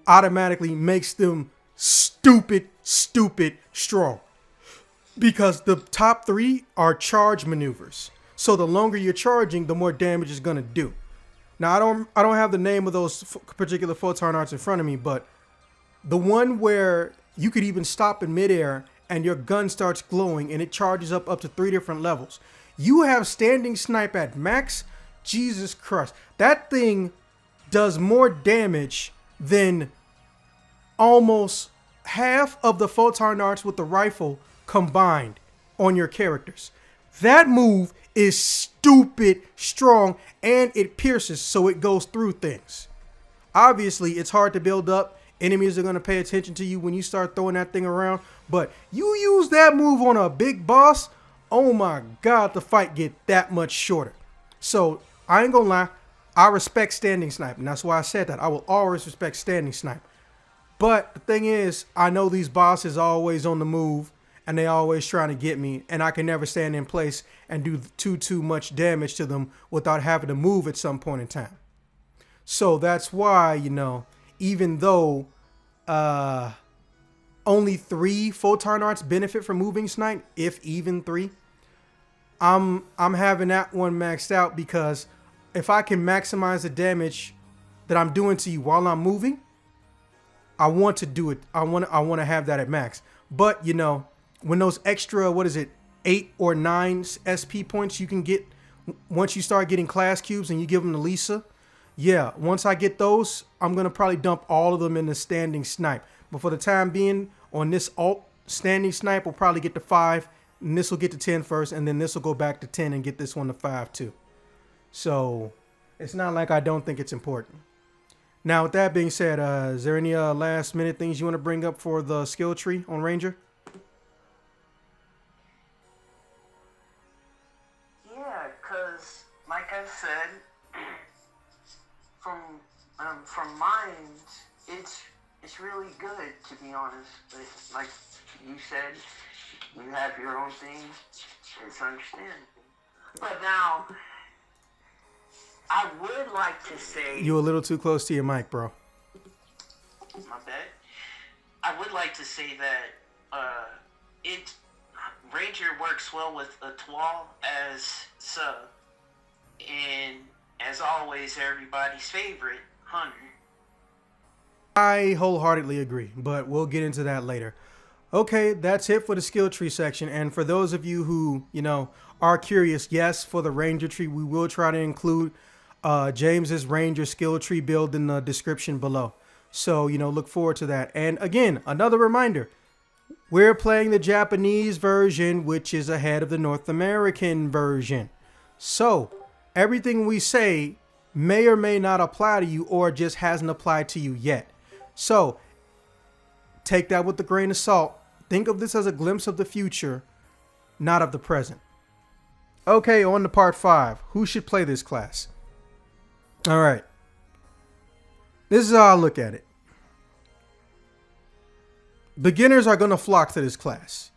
Speaker 1: automatically makes them stupid strong. Because the top 3 are charge maneuvers. So the longer you're charging, the more damage it's gonna do. Now I don't have the name of those particular photon arts in front of me, but the one where you could even stop in midair and your gun starts glowing and it charges up to 3 different levels. You have standing snipe at max. Jesus Christ, that thing does more damage than almost half of the photon arts with the rifle combined on your characters. That move is stupid strong, and it pierces, so it goes through things. Obviously, it's hard to build up. Enemies are going to pay attention to you when you start throwing that thing around. But you use that move on a big boss, oh my God, the fight get that much shorter. So I ain't going to lie. I respect standing snipe, and that's why I said that. I will always respect standing snipe. But the thing is, I know these bosses are always on the move, and they always trying to get me, and I can never stand in place and do too much damage to them without having to move at some point in time. So that's why, even though only 3 photon arts benefit from moving snipe, if even 3, I'm having that one maxed out, because if I can maximize the damage that I'm doing to you while I'm moving, I want to do it. I want to have that at max. But when those extra, 8 or 9 SP points you can get once you start getting class cubes and you give them to Lisa, yeah, once I get those, I'm going to probably dump all of them in the standing snipe. But for the time being, on this alt, standing snipe will probably get to 5, and this will get to 10 first, and then this will go back to 10 and get this one to 5 too. So it's not like I don't think it's important. Now, with that being said, is there any last minute things you want to bring up for the skill tree on Ranger?
Speaker 2: Yeah, because like I said, from mine, it's really good, to be honest. But like you said, you have your own thing. It's understandable. But now, I would like to say...
Speaker 1: You a little too close to your mic, bro.
Speaker 2: My bad. I would like to say that Ranger works well with Etoile as sub. And as always, everybody's favorite, Hunter.
Speaker 1: I wholeheartedly agree, but we'll get into that later. Okay, that's it for the skill tree section. And for those of you who, are curious, yes, for the Ranger tree, we will try to include James's Ranger skill tree build in the description below. So, look forward to that. And again, another reminder, we're playing the Japanese version, which is ahead of the North American version. So, everything we say may or may not apply to you or just hasn't applied to you yet. So, take that with a grain of salt. Think of this as a glimpse of the future, not of the present. Okay, on to part 5. Who should play this class? All right. This is how I look at it. Beginners are going to flock to this class.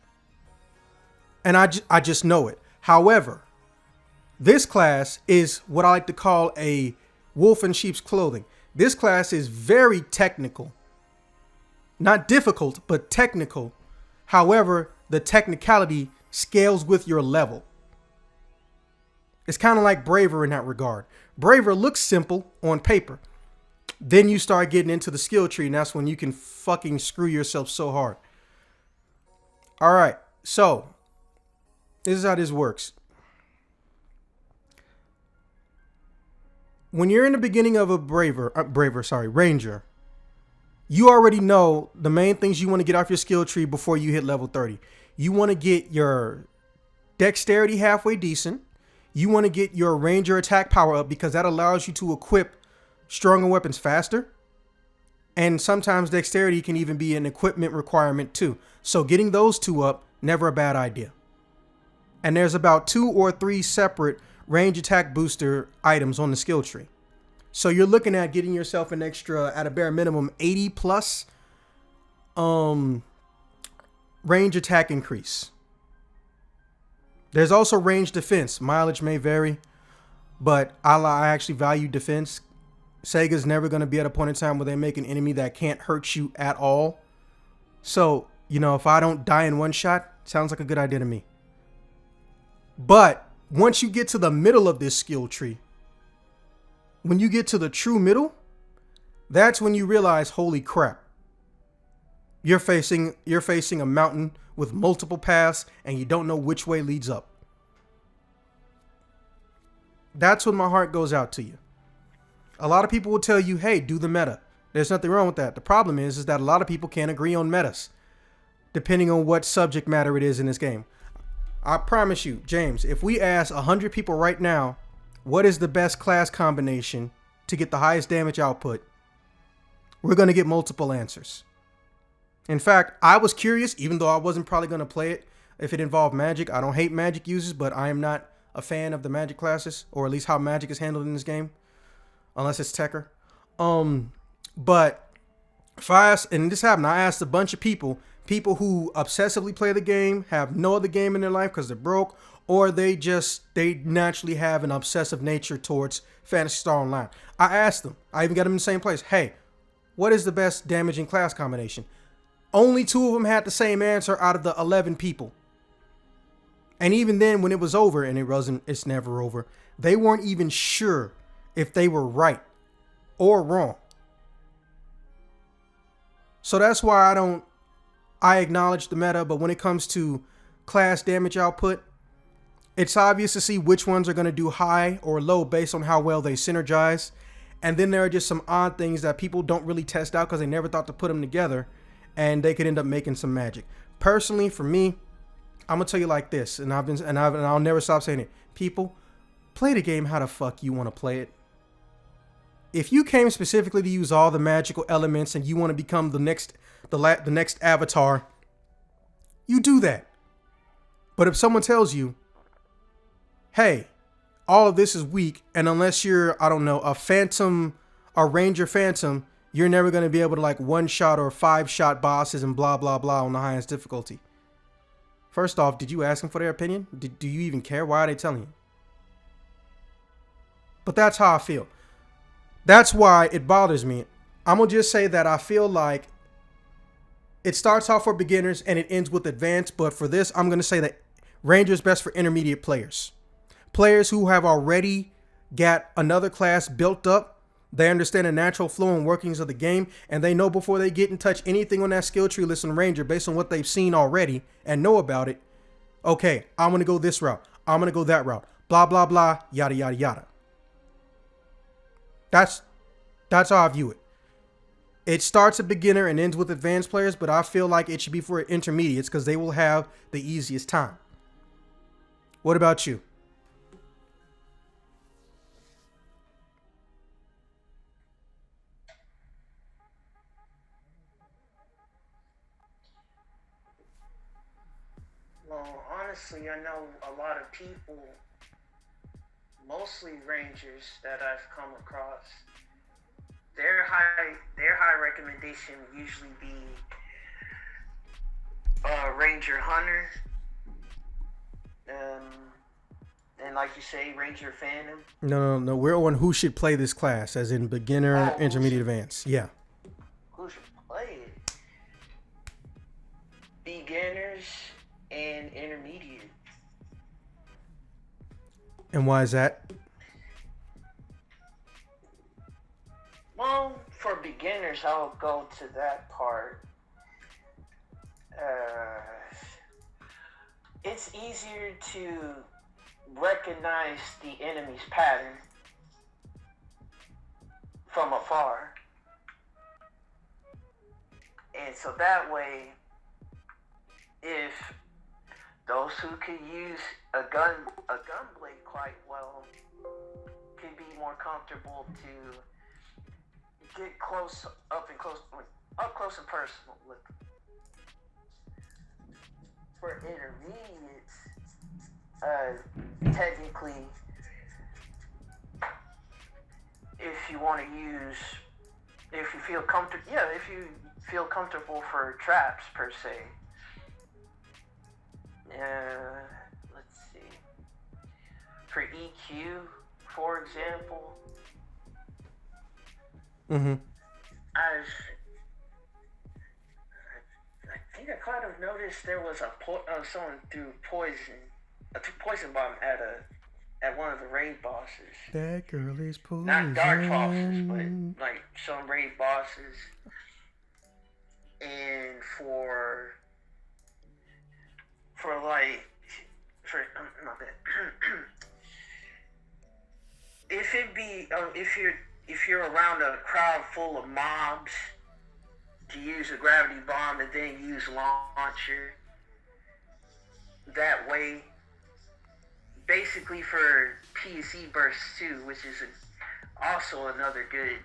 Speaker 1: And I just know it. However, this class is what I like to call a wolf in sheep's clothing. This class is very technical. Not difficult, but technical. However, the technicality scales with your level. It's kind of like Braver in that regard. Braver looks simple on paper. Then you start getting into the skill tree, and that's when you can fucking screw yourself so hard. All right, so this is how this works. When you're in the beginning of a Ranger, you already know the main things you want to get off your skill tree before you hit level 30. You want to get your Dexterity halfway decent. You want to get your Ranger attack power up because that allows you to equip stronger weapons faster. And sometimes Dexterity can even be an equipment requirement too. So getting those two up, never a bad idea. And there's about 2 or 3 separate range attack booster items on the skill tree. So you're looking at getting yourself an extra, at a bare minimum, 80 plus range attack increase. There's also range defense. Mileage may vary, but I actually value defense. Sega's never going to be at a point in time where they make an enemy that can't hurt you at all. So, if I don't die in one shot, sounds like a good idea to me. But once you get to the middle of this skill tree, when you get to the true middle, that's when you realize, holy crap, you're facing a mountain with multiple paths and you don't know which way leads up. That's when my heart goes out to you. A lot of people will tell you, hey, do the meta. There's nothing wrong with that. The problem is that a lot of people can't agree on metas, depending on what subject matter it is in this game. I promise you, James, if we ask 100 people right now, what is the best class combination to get the highest damage output, we're going to get multiple answers. In fact, I was curious, even though I wasn't probably going to play it if it involved magic. I don't hate magic users, but I am not a fan of the magic classes, or at least how magic is handled in this game, unless it's Tekker. But if I asked, and this happened, I asked a bunch of people who obsessively play the game, have no other game in their life because they're broke, or they naturally have an obsessive nature towards Phantasy Star Online. I asked them, I even got them in the same place, hey, what is the best damaging class combination? Only 2 of them had the same answer out of the 11 people. And even then, when it was over, and it's never over, they weren't even sure if they were right or wrong. So that's why I acknowledge the meta, but when it comes to class damage output, it's obvious to see which ones are going to do high or low based on how well they synergize. And then there are just some odd things that people don't really test out because they never thought to put them together, and they could end up making some magic. Personally, for me, I'm gonna tell you like this, and I'll never stop saying it. People, play the game how the fuck you want to play it. If you came specifically to use all the magical elements and you want to become the next avatar, you do that. But if someone tells you, hey, all of this is weak, and unless you're, I don't know, a Ranger Phantom, you're never going to be able to like 1-shot or 5-shot bosses and blah, blah, blah on the highest difficulty. First off, did you ask them for their opinion? Do you even care? Why are they telling you? But that's how I feel. That's why it bothers me. I'm going to just say that I feel like it starts off for beginners and it ends with advanced. But for this, I'm going to say that Ranger is best for intermediate players. Players who have already got another class built up. They understand the natural flow and workings of the game. And they know before they get and touch anything on that skill tree list on Ranger based on what they've seen already and know about it. Okay, I'm going to go this route. I'm going to go that route. Blah, blah, blah, yada, yada, yada. That's how I view it. It starts at beginner and ends with advanced players, but I feel like it should be for intermediates because they will have the easiest time. What about you?
Speaker 2: Well, honestly, I know a lot of people, mostly Rangers that I've come across. Their high recommendation would usually be Ranger Hunter, and like you say, Ranger Phantom.
Speaker 1: No. We're on who should play this class, as in beginner, intermediate, advanced. Yeah.
Speaker 2: Who should play it? Beginners and intermediate.
Speaker 1: And why is that?
Speaker 2: Well, for beginners, I'll go to that part. It's easier to recognize the enemy's pattern from afar. And so that way, if those who could use a gun blade quite well can be more comfortable to get up close and personal with them. For intermediates, technically, if you feel comfortable for traps per se. Let's see. For EQ, for example.
Speaker 1: Mm-hmm.
Speaker 2: I think I kind of noticed there was someone threw poison bomb at one of the raid bosses.
Speaker 1: That girl is poison.
Speaker 2: Not dark bosses, but like some raid bosses. And for not that. If you're around a crowd full of mobs, to use a gravity bomb and then use launcher. That way, basically for PSE burst too, which is also another good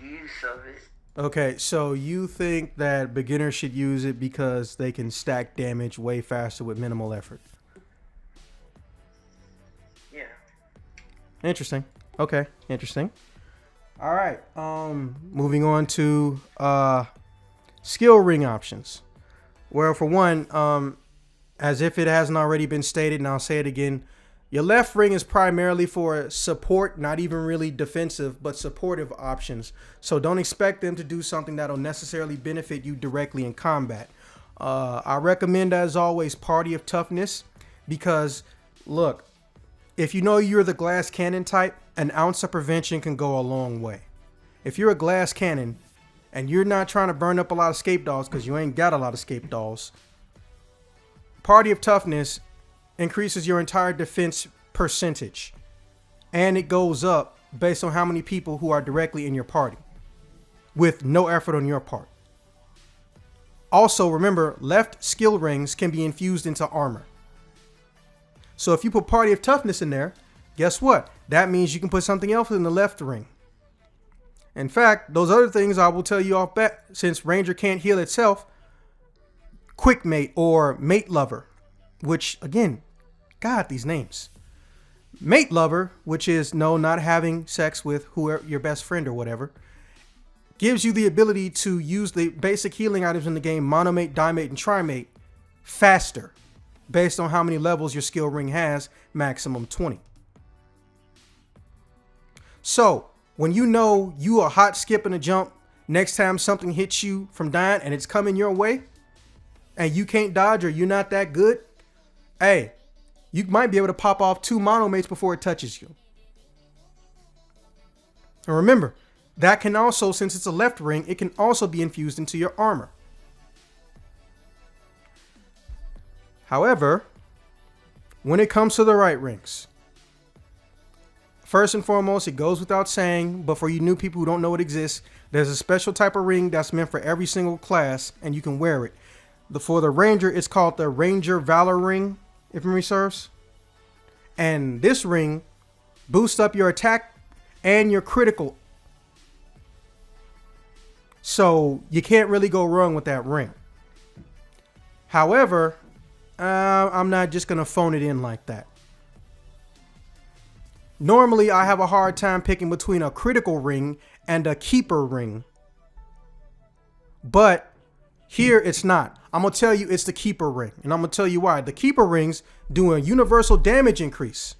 Speaker 2: use of it.
Speaker 1: Okay, so you think that beginners should use it because they can stack damage way faster with minimal effort?
Speaker 2: Yeah.
Speaker 1: Interesting. Okay, interesting. All right. Moving on to skill ring options. Well, for one, as if it hasn't already been stated, and I'll say it again, your left ring is primarily for support, not even really defensive, but supportive options. So don't expect them to do something that'll necessarily benefit you directly in combat. I recommend, as always, Party of Toughness, because look, if you know you're the glass cannon type, an ounce of prevention can go a long way. If you're a glass cannon and you're not trying to burn up a lot of escape dolls because you ain't got a lot of escape dolls, Party of Toughness increases your entire defense percentage, and it goes up based on how many people who are directly in your party with no effort on your part. Also, remember, left skill rings can be infused into armor. So if you put Party of Toughness in there, guess what? That means you can put something else in the left ring. In fact, those other things I will tell you off bat, since Ranger can't heal itself, Quick Mate or Mate Lover, which again, God, these names. Mate Lover, which is not having sex with whoever your best friend or whatever, gives you the ability to use the basic healing items in the game, Monomate, Dimate, and Trimate, faster, based on how many levels your skill ring has, maximum 20. So when you know you are hot skipping a jump, next time something hits you from dying and it's coming your way, and you can't dodge or you're not that good, hey, you might be able to pop off 2 monomates before it touches you. And remember, that can also, since it's a left ring, it can also be infused into your armor. However, when it comes to the right rings, first and foremost, it goes without saying, but for you new people who don't know it exists, there's a special type of ring that's meant for every single class, and you can wear it. For the Ranger, it's called the Ranger Valor ring, if memory serves. And this ring boosts up your attack and your critical. So you can't really go wrong with that ring. However, I'm not just going to phone it in like that. Normally, I have a hard time picking between a critical ring and a keeper ring. But here it's not. I'm going to tell you it's the keeper ring. And I'm going to tell you why. The keeper rings do a universal damage increase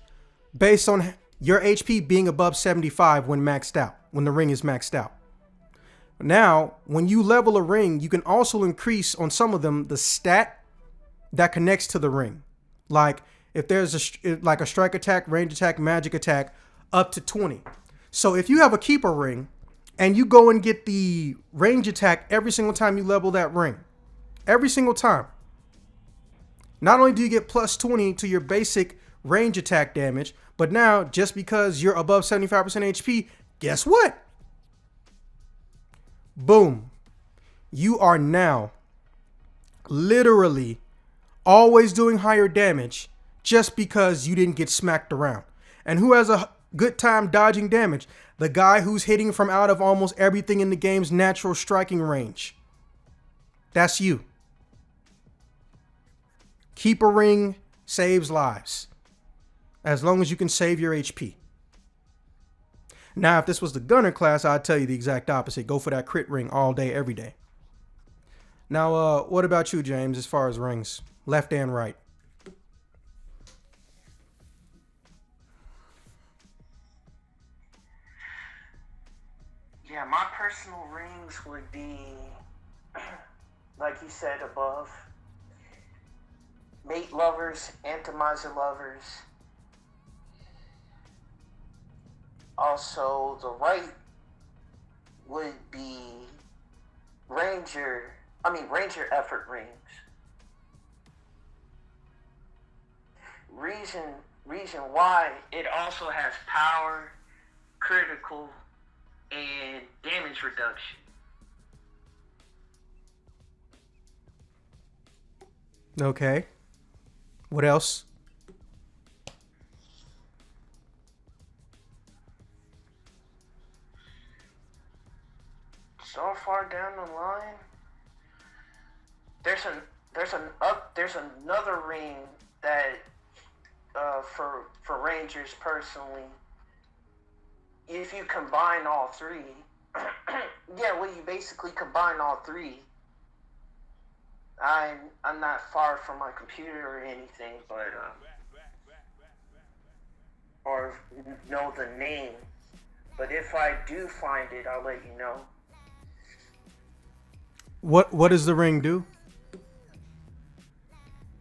Speaker 1: based on your HP being above 75 when maxed out, when the ring is maxed out. Now, when you level a ring, you can also increase on some of them the stat that connects to the ring. Like if there's a strike attack, range attack, magic attack, up to 20. So if you have a keeper ring and you go and get the range attack every single time you level that ring, every single time, not only do you get plus 20 to your basic range attack damage, but now just because you're above 75% HP, guess what? Boom. You are now literally always doing higher damage just because you didn't get smacked around. And who has a good time dodging damage? The guy who's hitting from out of almost everything in the game's natural striking range. That's you. Keeper ring saves lives. As long as you can save your HP. Now, if this was the gunner class, I'd tell you the exact opposite. Go for that crit ring all day, every day. Now, what about you, James, as far as rings? Left and right.
Speaker 2: Yeah, my personal rings would be, like you said above, mate lovers, atomizer lovers. Also, the right would be Ranger effort rings. Reason why it also has power, critical, and damage reduction.
Speaker 1: Okay. What else?
Speaker 2: So far down the line, there's another ring that for Rangers personally, if you combine all three, you basically combine all three. I'm not far from my computer or anything, but or know the name. But if I do find it, I'll let you know.
Speaker 1: What does the ring do?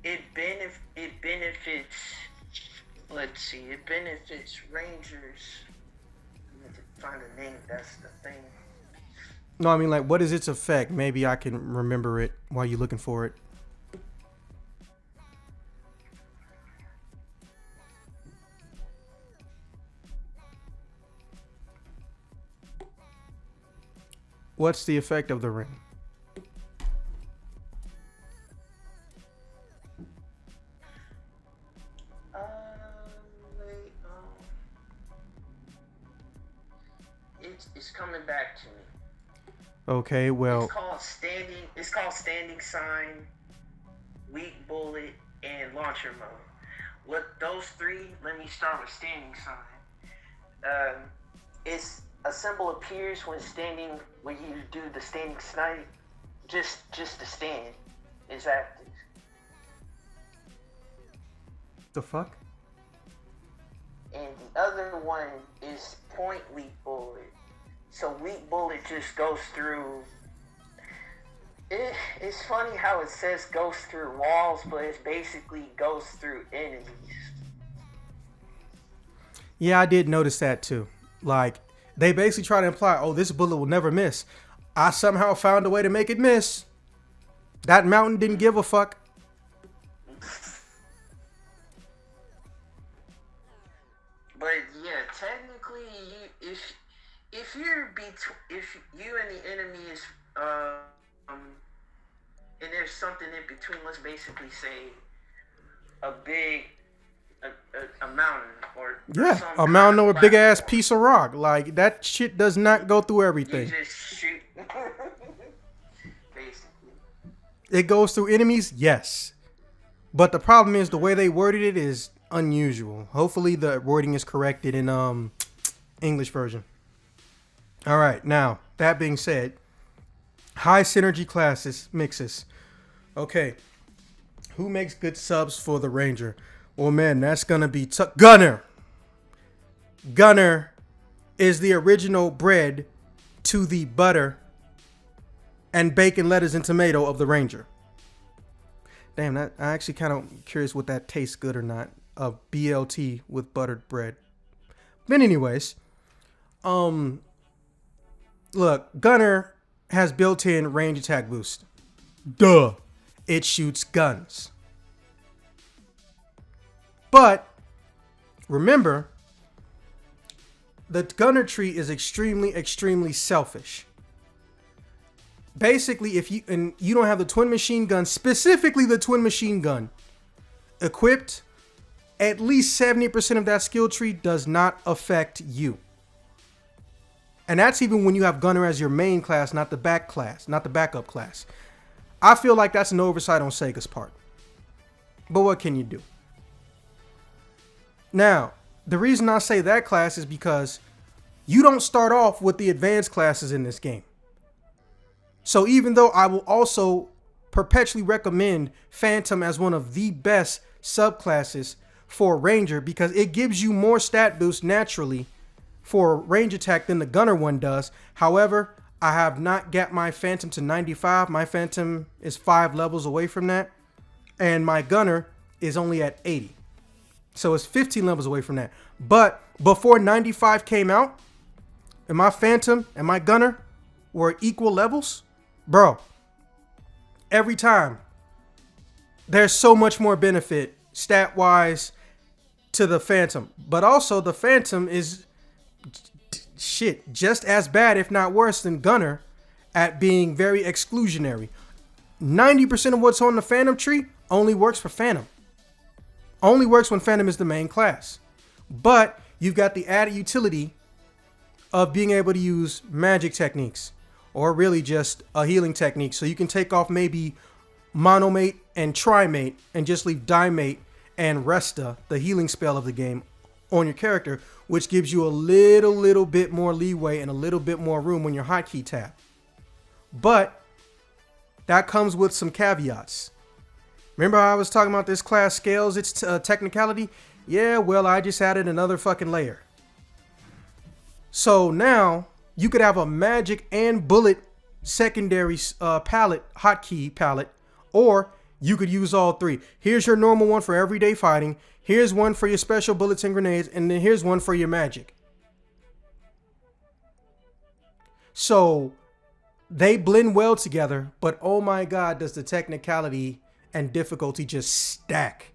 Speaker 2: It benefits. Let's see. It benefits Rangers. I need to find a name. That's the thing.
Speaker 1: No, I mean, like, what is its effect? Maybe I can remember it while you're looking for it. What's the effect of the ring?
Speaker 2: It's coming back to me.
Speaker 1: Okay, well,
Speaker 2: It's called standing sign, weak bullet, and launcher mode. What those three? Let me start with standing sign. It's a symbol appears when you do the standing snipe. Just to stand is active.
Speaker 1: the fuck?
Speaker 2: And the other other one is point weak bullet. So weak bullet just goes through. It's funny how it says goes through walls, but it basically goes through enemies.
Speaker 1: Yeah, I did notice that too. Like, they basically try to imply, oh, this bullet will never miss. I somehow found a way to make it miss. That mountain didn't give a fuck.
Speaker 2: But yeah, technically, if you and the enemy is and there's something in between, let's basically say a big a mountain or
Speaker 1: Yeah, a mountain or a big ass piece of rock. Like, that shit does not go through everything.
Speaker 2: You just shoot. Basically.
Speaker 1: It goes through enemies, yes. But the problem is the way they worded it is unusual. Hopefully the wording is corrected in English version. All right, now that being said, high synergy classes mixes. Okay, who makes good subs for the Ranger? Well, man, that's gonna be Gunner. Gunner is the original bread to the butter and bacon, lettuce, and tomato of the Ranger. Damn, that I actually kind of curious what that tastes good or not. BLT with buttered bread. But anyways, look, Gunner has built-in range attack boost. Duh, it shoots guns. But remember, the Gunner tree is extremely selfish. Basically, if you don't have the twin machine gun, specifically the twin machine gun, equipped, at least 70% of that skill tree does not affect you. And that's even when you have Gunner as your main class, not the backup class. I feel like that's an oversight on Sega's part. But what can you do? Now, the reason I say that class is because you don't start off with the advanced classes in this game. So even though I will also perpetually recommend Phantom as one of the best subclasses for Ranger because it gives you more stat boost naturally for range attack than the Gunner one does. However, I have not got my Phantom to 95. My Phantom is 5 levels away from that. And my Gunner is only at 80. So it's 15 levels away from that. But before 95 came out, and my Phantom and my Gunner were equal levels, bro, every time, there's so much more benefit stat-wise to the Phantom. But also, the Phantom is just as bad, if not worse, than Gunner at being very exclusionary. 90% of what's on the Phantom tree only works for Phantom. Only works when Phantom is the main class. But you've got the added utility of being able to use magic techniques, or really just a healing technique. So you can take off maybe Monomate and Trimate and just leave Dimate and Resta, the healing spell of the game, on your character, which gives you a little bit more leeway and a little bit more room when your hotkey tap. But that comes with some caveats. Remember how I was talking about this class scales its technicality? Yeah, well, I just added another fucking layer. So now you could have a magic and bullet secondary palette, hotkey palette, or you could use all three. Here's your normal one for everyday fighting. Here's one for your special bullets and grenades, and then here's one for your magic. So they blend well together, but oh my god, does the technicality and difficulty just stack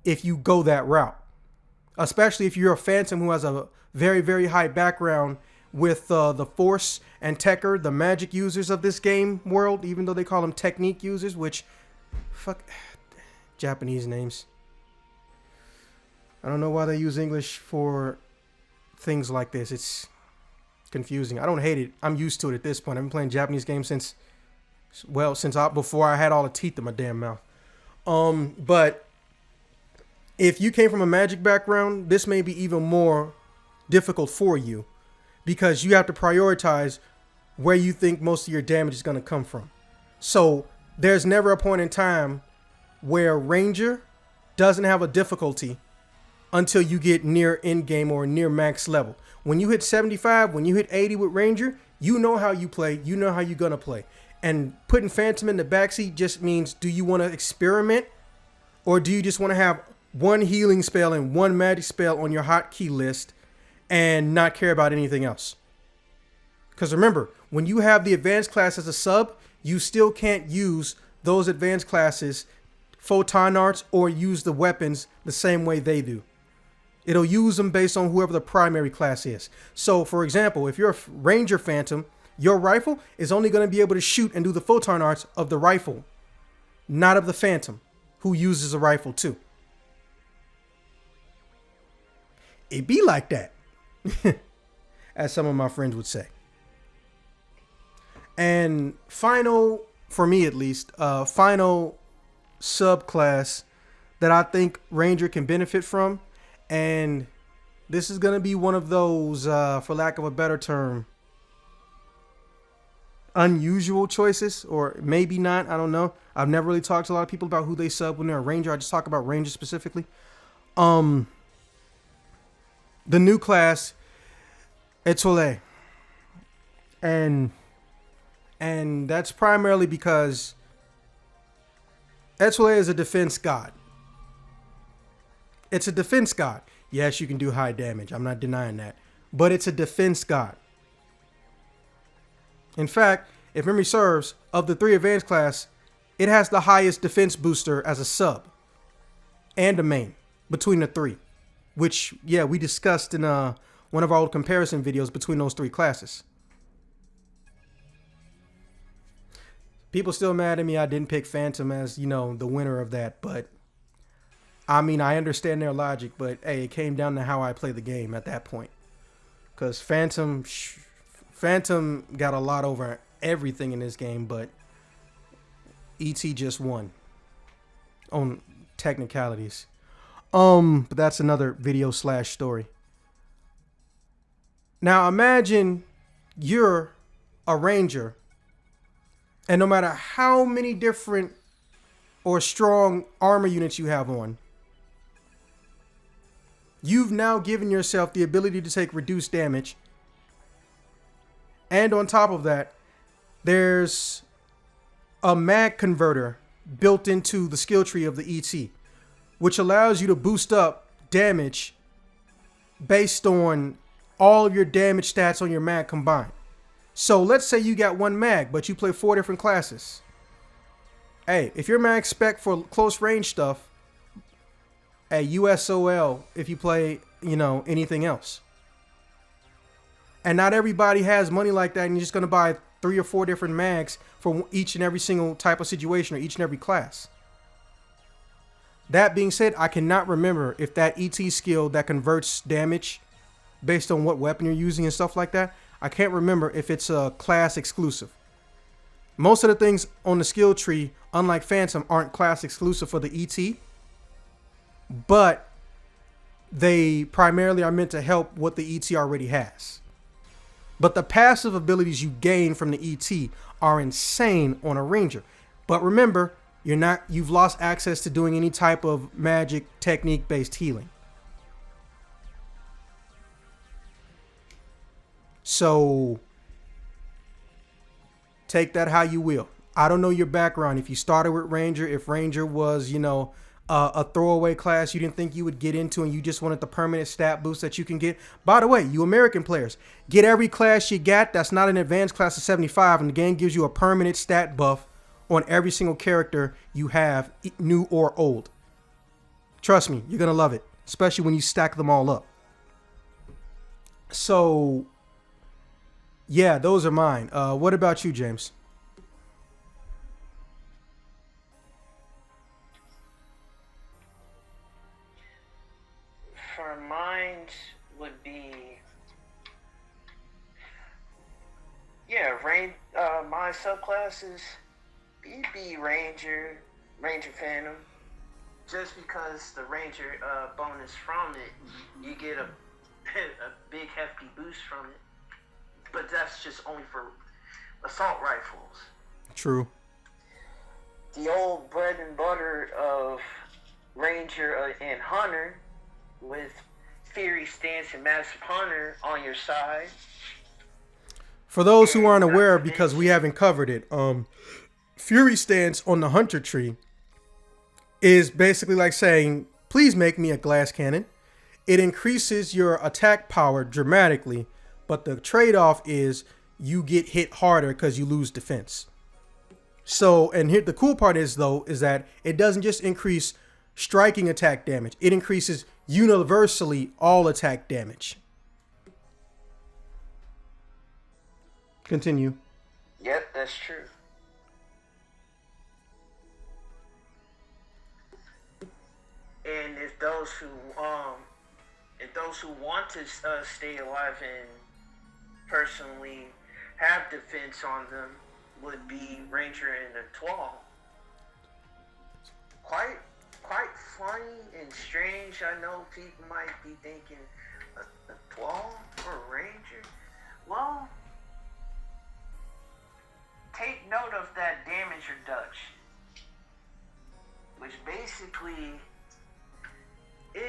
Speaker 1: if you go that route. Especially if you're a Phantom who has a very high background with the Force and Tekker, the magic users of this game world, even though they call them technique users, which, fuck, Japanese names. I don't know why they use English for things like this. It's confusing. I don't hate it. I'm used to it at this point. I've been playing Japanese games since before I had all the teeth in my damn mouth. But if you came from a magic background, this may be even more difficult for you because you have to prioritize where you think most of your damage is going to come from. So there's never a point in time where Ranger doesn't have a difficulty until you get near end game or near max level. When you hit 75, when you hit 80 with Ranger, you know how you play. You know how you're going to play. And putting Phantom in the backseat just means, do you want to experiment, or do you just want to have one healing spell and one magic spell on your hotkey list and not care about anything else? Because remember, when you have the advanced class as a sub, you still can't use those advanced classes, photon arts, or use the weapons the same way they do. It'll use them based on whoever the primary class is. So, for example, if you're a Ranger Phantom, your rifle is only going to be able to shoot and do the photon arts of the rifle, not of the Phantom, who uses a rifle too. It be like that, as some of my friends would say. And final, for me at least, final subclass that I think Ranger can benefit from, and this is going to be one of those, for lack of a better term, unusual choices, or maybe not, I don't know. I've never really talked to a lot of people about who they sub when they're a Ranger. I just talk about Ranger specifically. The new class, Étoile. And that's primarily because Étoile is a defense god. It's a defense god. Yes, you can do high damage. I'm not denying that. But it's a defense god. In fact, if memory serves, of the 3 advanced class, it has the highest defense booster as a sub and a main between the 3. Which, yeah, we discussed in one of our old comparison videos between those 3 classes. People still mad at me I didn't pick Phantom as, the winner of that. But, I mean, I understand their logic. But, hey, it came down to how I play the game at that point. Because Phantom got a lot over everything in this game. But ET just won on technicalities. But that's another video / story. Now, imagine you're a Ranger. And no matter how many different or strong armor units you have on, you've now given yourself the ability to take reduced damage. And on top of that, there's a mag converter built into the skill tree of the ET, which allows you to boost up damage based on all of your damage stats on your mag combined. So let's say you got 1 mag, but you play 4 different classes. Hey, if your mag spec for close range stuff, hey, USOL if you play, anything else. And not everybody has money like that, and you're just going to buy 3 or 4 different mags for each and every single type of situation or each and every class. That being said, I cannot remember if that ET skill that converts damage based on what weapon you're using and stuff like that, I can't remember if it's a class exclusive. Most of the things on the skill tree, unlike Phantom, aren't class exclusive for the ET, but they primarily are meant to help what the ET already has. But the passive abilities you gain from the ET are insane on a Ranger. But remember, you've lost access to doing any type of magic technique based healing. So take that how you will. I don't know your background. If you started with Ranger, if Ranger was, a throwaway class you didn't think you would get into and you just wanted the permanent stat boost that you can get. By the way, you American players, get every class you got that's not an advanced class of 75, and the game gives you a permanent stat buff on every single character you have, new or old. Trust me, you're going to love it, especially when you stack them all up. So, yeah, those are mine. What about you, James?
Speaker 2: For mine would be, my subclasses, BB Ranger, Ranger Phantom. Just because the Ranger bonus from it, you get a big hefty boost from it. But that's just only for assault rifles.
Speaker 1: True.
Speaker 2: The old bread and butter of Ranger and Hunter with Fury Stance and Massive Hunter on your side.
Speaker 1: For those who
Speaker 2: And
Speaker 1: aren't
Speaker 2: not
Speaker 1: aware,
Speaker 2: to
Speaker 1: because we
Speaker 2: mention-
Speaker 1: haven't covered it, Fury Stance on the Hunter tree is basically like saying, please make me a glass cannon. It increases your attack power dramatically, but the trade-off is you get hit harder because you lose defense. So, and here the cool part is though, is that it doesn't just increase striking attack damage. It increases universally all attack damage. Continue.
Speaker 2: Yep, that's true. And if those who want to stay alive and personally have defense on them would be Ranger and a Twawl. Quite funny and strange. I know people might be thinking a Twawl or a Ranger. Well, take note of that damage reduction, which basically